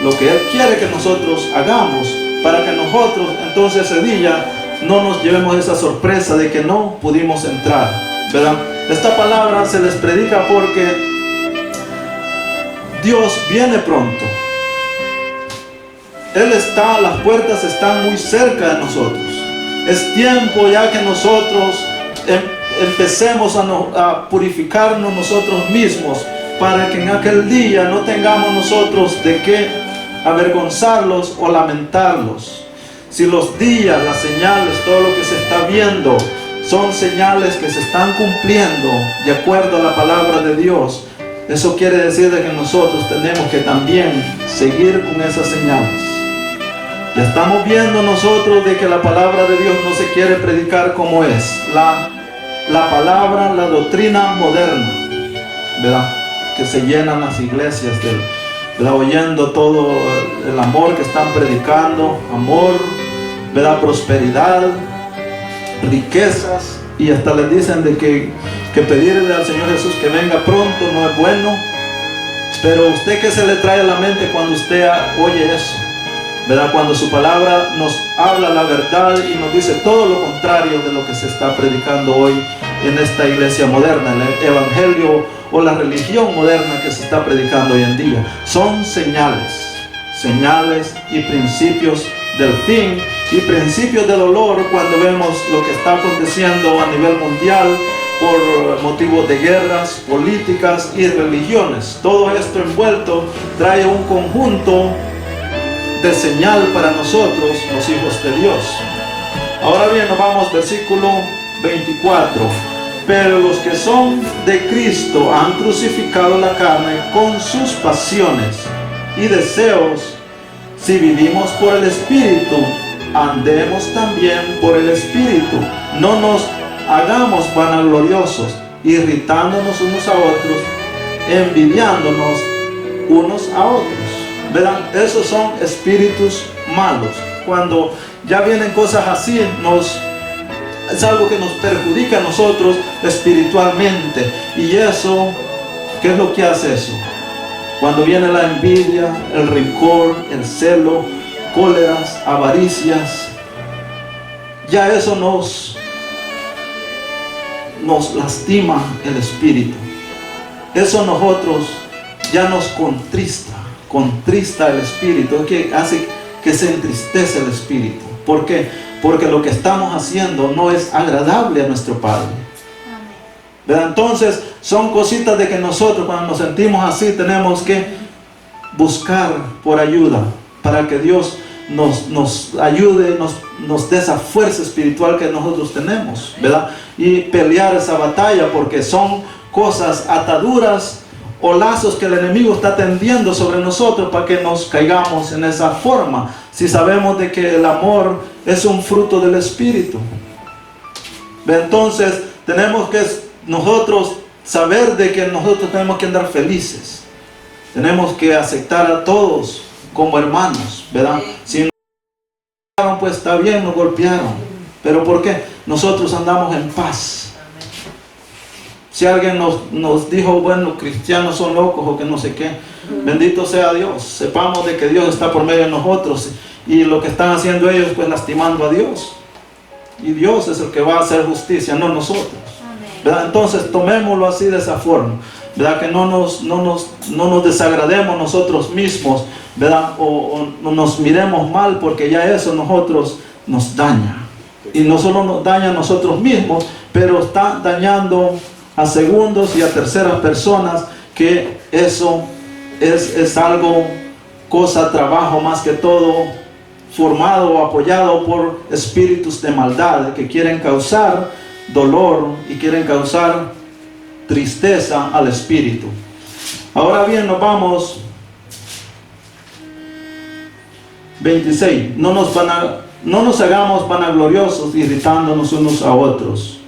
lo que Él quiere que nosotros hagamos, para que nosotros entonces ese día no nos llevemos esa sorpresa de que no pudimos entrar, ¿verdad? Esta palabra se les predica porque Dios viene pronto. Las puertas están muy cerca de nosotros. Es tiempo ya que nosotros empecemos a purificarnos nosotros mismos, para que en aquel día no tengamos nosotros de qué avergonzarlos o lamentarlos. Si los días, las señales, todo lo que se está viendo son señales que se están cumpliendo de acuerdo a la palabra de Dios, eso quiere decir de que nosotros tenemos que también seguir con esas señales. Ya estamos viendo nosotros de que la palabra de Dios no se quiere predicar como es. La palabra, la doctrina moderna, ¿verdad? Que se llenan las iglesias ¿verdad? Oyendo todo el amor que están predicando, amor, ¿verdad? Prosperidad, riquezas, y hasta les dicen de que pedirle al Señor Jesús que venga pronto no es bueno. Pero usted, ¿qué se le trae a la mente cuando usted oye eso? ¿Verdad? Cuando su palabra nos habla la verdad y nos dice todo lo contrario de lo que se está predicando hoy en esta iglesia moderna, el evangelio o la religión moderna que se está predicando hoy en día. Son señales y principios del fin y principios del dolor cuando vemos lo que está aconteciendo a nivel mundial por motivos de guerras, políticas y religiones. Todo esto envuelto trae un conjunto de señal para nosotros, los hijos de Dios. Ahora bien, nos vamos versículo 24. Pero los que son de Cristo han crucificado la carne con sus pasiones y deseos. Si vivimos por el Espíritu, andemos también por el Espíritu. No nos hagamos vanagloriosos, irritándonos unos a otros, envidiándonos unos a otros. Verán, esos son espíritus malos. Cuando ya vienen cosas así, es algo que nos perjudica a nosotros espiritualmente. Y eso, ¿qué es lo que hace eso? Cuando viene la envidia, el rencor, el celo, cóleras, avaricias, ya eso nos lastima el espíritu. Eso nosotros ya nos contrista el espíritu, que hace que se entristece el espíritu. ¿Por qué? Porque lo que estamos haciendo no es agradable a nuestro Padre. ¿Verdad? Entonces son cositas de que nosotros cuando nos sentimos así tenemos que buscar por ayuda para que Dios nos ayude, nos dé esa fuerza espiritual que nosotros tenemos, ¿verdad? Y pelear esa batalla, porque son cosas, ataduras o lazos que el enemigo está tendiendo sobre nosotros para que nos caigamos en esa forma, si sabemos de que el amor es un fruto del Espíritu. Entonces tenemos que nosotros saber de que nosotros tenemos que andar felices, tenemos que aceptar a todos como hermanos, ¿verdad? Si nos golpearon, pues está bien, nos golpearon, pero ¿por qué? Nosotros andamos en paz. Si alguien nos dijo, bueno, cristianos son locos o que no sé qué, bendito sea Dios, sepamos de que Dios está por medio de nosotros, y lo que están haciendo ellos, pues lastimando a Dios, y Dios es el que va a hacer justicia, no nosotros, ¿verdad? Entonces tomémoslo así, de esa forma, ¿verdad? Que no nos desagrademos nosotros mismos, ¿verdad? O nos miremos mal, porque ya eso nosotros nos daña, y no solo nos daña a nosotros mismos, pero está dañando a segundos y a terceras personas, que eso es algo, trabajo más que todo, formado o apoyado por espíritus de maldad que quieren causar dolor y quieren causar tristeza al espíritu. Ahora bien, nos vamos 26. No nos hagamos vanagloriosos, irritándonos unos a otros,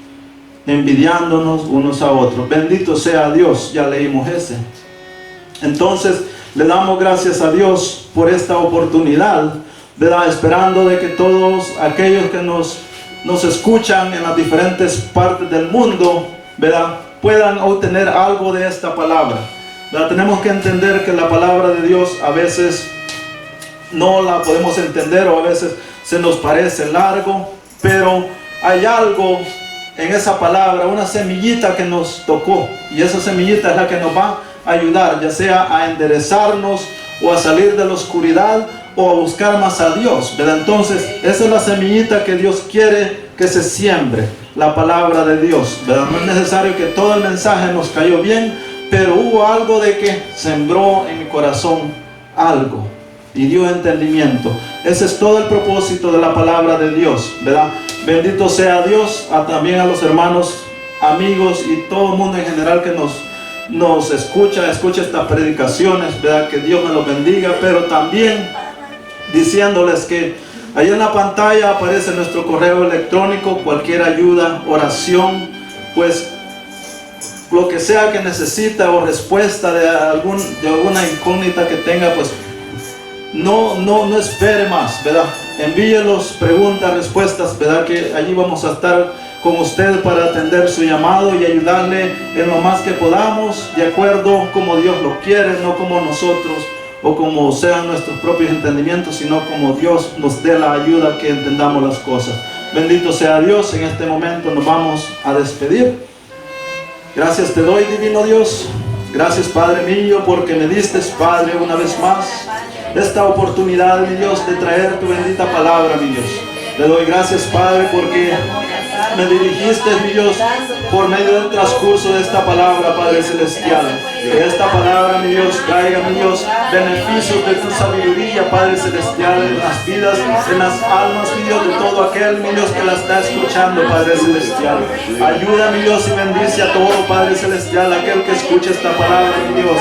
envidiándonos unos a otros. Bendito sea Dios, ya leímos ese. Entonces le damos gracias a Dios por esta oportunidad, ¿verdad? Esperando de que todos aquellos que nos escuchan en las diferentes partes del mundo, ¿verdad?, puedan obtener algo de esta palabra, ¿verdad? Tenemos que entender que la palabra de Dios a veces no la podemos entender, o a veces se nos parece largo, pero hay algo en esa palabra, una semillita que nos tocó, y esa semillita es la que nos va a ayudar, ya sea a enderezarnos o a salir de la oscuridad o a buscar más a Dios, ¿verdad? Entonces esa es la semillita que Dios quiere que se siembre, la palabra de Dios, ¿verdad? No es necesario que todo el mensaje nos cayó bien, pero hubo algo de que sembró en mi corazón algo, y dio entendimiento. Ese es todo el propósito de la palabra de Dios, ¿verdad? Bendito sea Dios, también a los hermanos, amigos y todo el mundo en general que nos escucha estas predicaciones, ¿verdad? Que Dios me los bendiga, pero también diciéndoles que ahí en la pantalla aparece nuestro correo electrónico, cualquier ayuda, oración, pues lo que sea que necesita o respuesta de alguna incógnita que tenga, pues no espere más, ¿verdad? Envíelos preguntas, respuestas, ¿verdad? Que allí vamos a estar con usted para atender su llamado y ayudarle en lo más que podamos, de acuerdo como Dios lo quiere, no como nosotros o como sean nuestros propios entendimientos, sino como Dios nos dé la ayuda que entendamos las cosas. Bendito sea Dios. En este momento nos vamos a despedir. Gracias te doy, divino Dios. Gracias, Padre mío, porque me diste, Padre, una vez más esta oportunidad, mi Dios, de traer tu bendita palabra, mi Dios. Le doy gracias, Padre, porque me dirigiste, mi Dios, por medio del transcurso de esta palabra, Padre Celestial. Que esta palabra, mi Dios, traiga, mi Dios, beneficios de tu sabiduría, Padre Celestial, en las vidas, en las almas, mi Dios, de todo aquel, mi Dios, que la está escuchando, Padre Celestial. Ayuda, mi Dios, y bendice a todo, Padre Celestial, aquel que escuche esta palabra, mi Dios.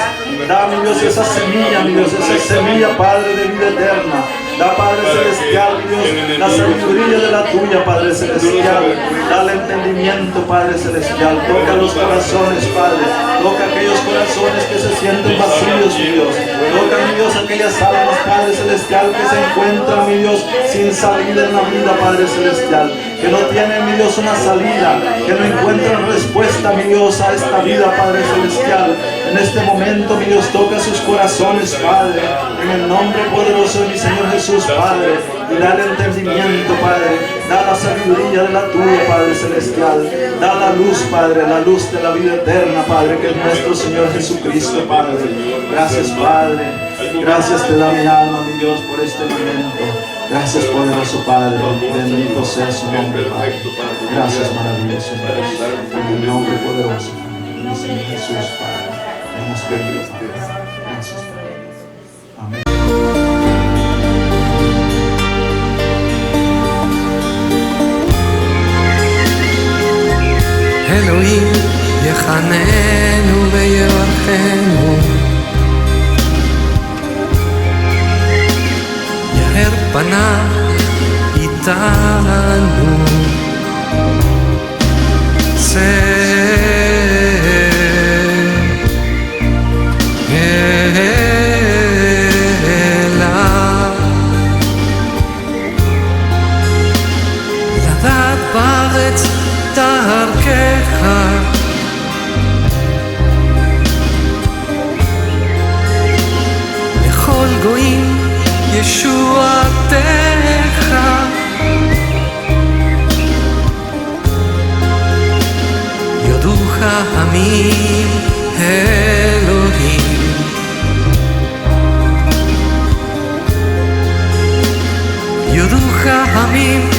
Da, mi Dios, esa semilla, mi Dios, esa semilla, Padre, de vida eterna. Da, Padre Celestial, mi Dios, la sabiduría de la tuya, Padre Celestial. Dale entendimiento, Padre Celestial. Toca los corazones, Padre. Toca aquellos corazones que se sienten vacíos, mi Dios. Toca, mi Dios, aquellas almas, Padre Celestial, que se encuentran, mi Dios, sin salida en la vida, Padre Celestial. Que no tienen, mi Dios, una salida. Que no encuentran respuesta, mi Dios, a esta vida, Padre Celestial. En este momento, mi Dios, toca sus corazones, Padre. En el nombre poderoso de mi Señor Jesús, Padre. Y dale entendimiento, Padre. Da la sabiduría de la tuya, Padre Celestial. Da la luz, Padre, la luz de la vida eterna, Padre, que es nuestro Señor Jesucristo, Padre. Gracias, Padre. Gracias te da mi alma, mi Dios, por este momento. Gracias, poderoso Padre. Bendito sea su nombre, Padre. Gracias, maravilloso Dios. En el nombre poderoso de mi Señor Jesús, Padre. Hemos pedido, Padre. Gracias, Padre. Amén. אלוהים יחננו ויברכנו, יאר פניו איתנו, אליו, לדעת בארץ דרכך, לכל גויים ישועתך. יודוך עמים אלוהים, יודוך עמים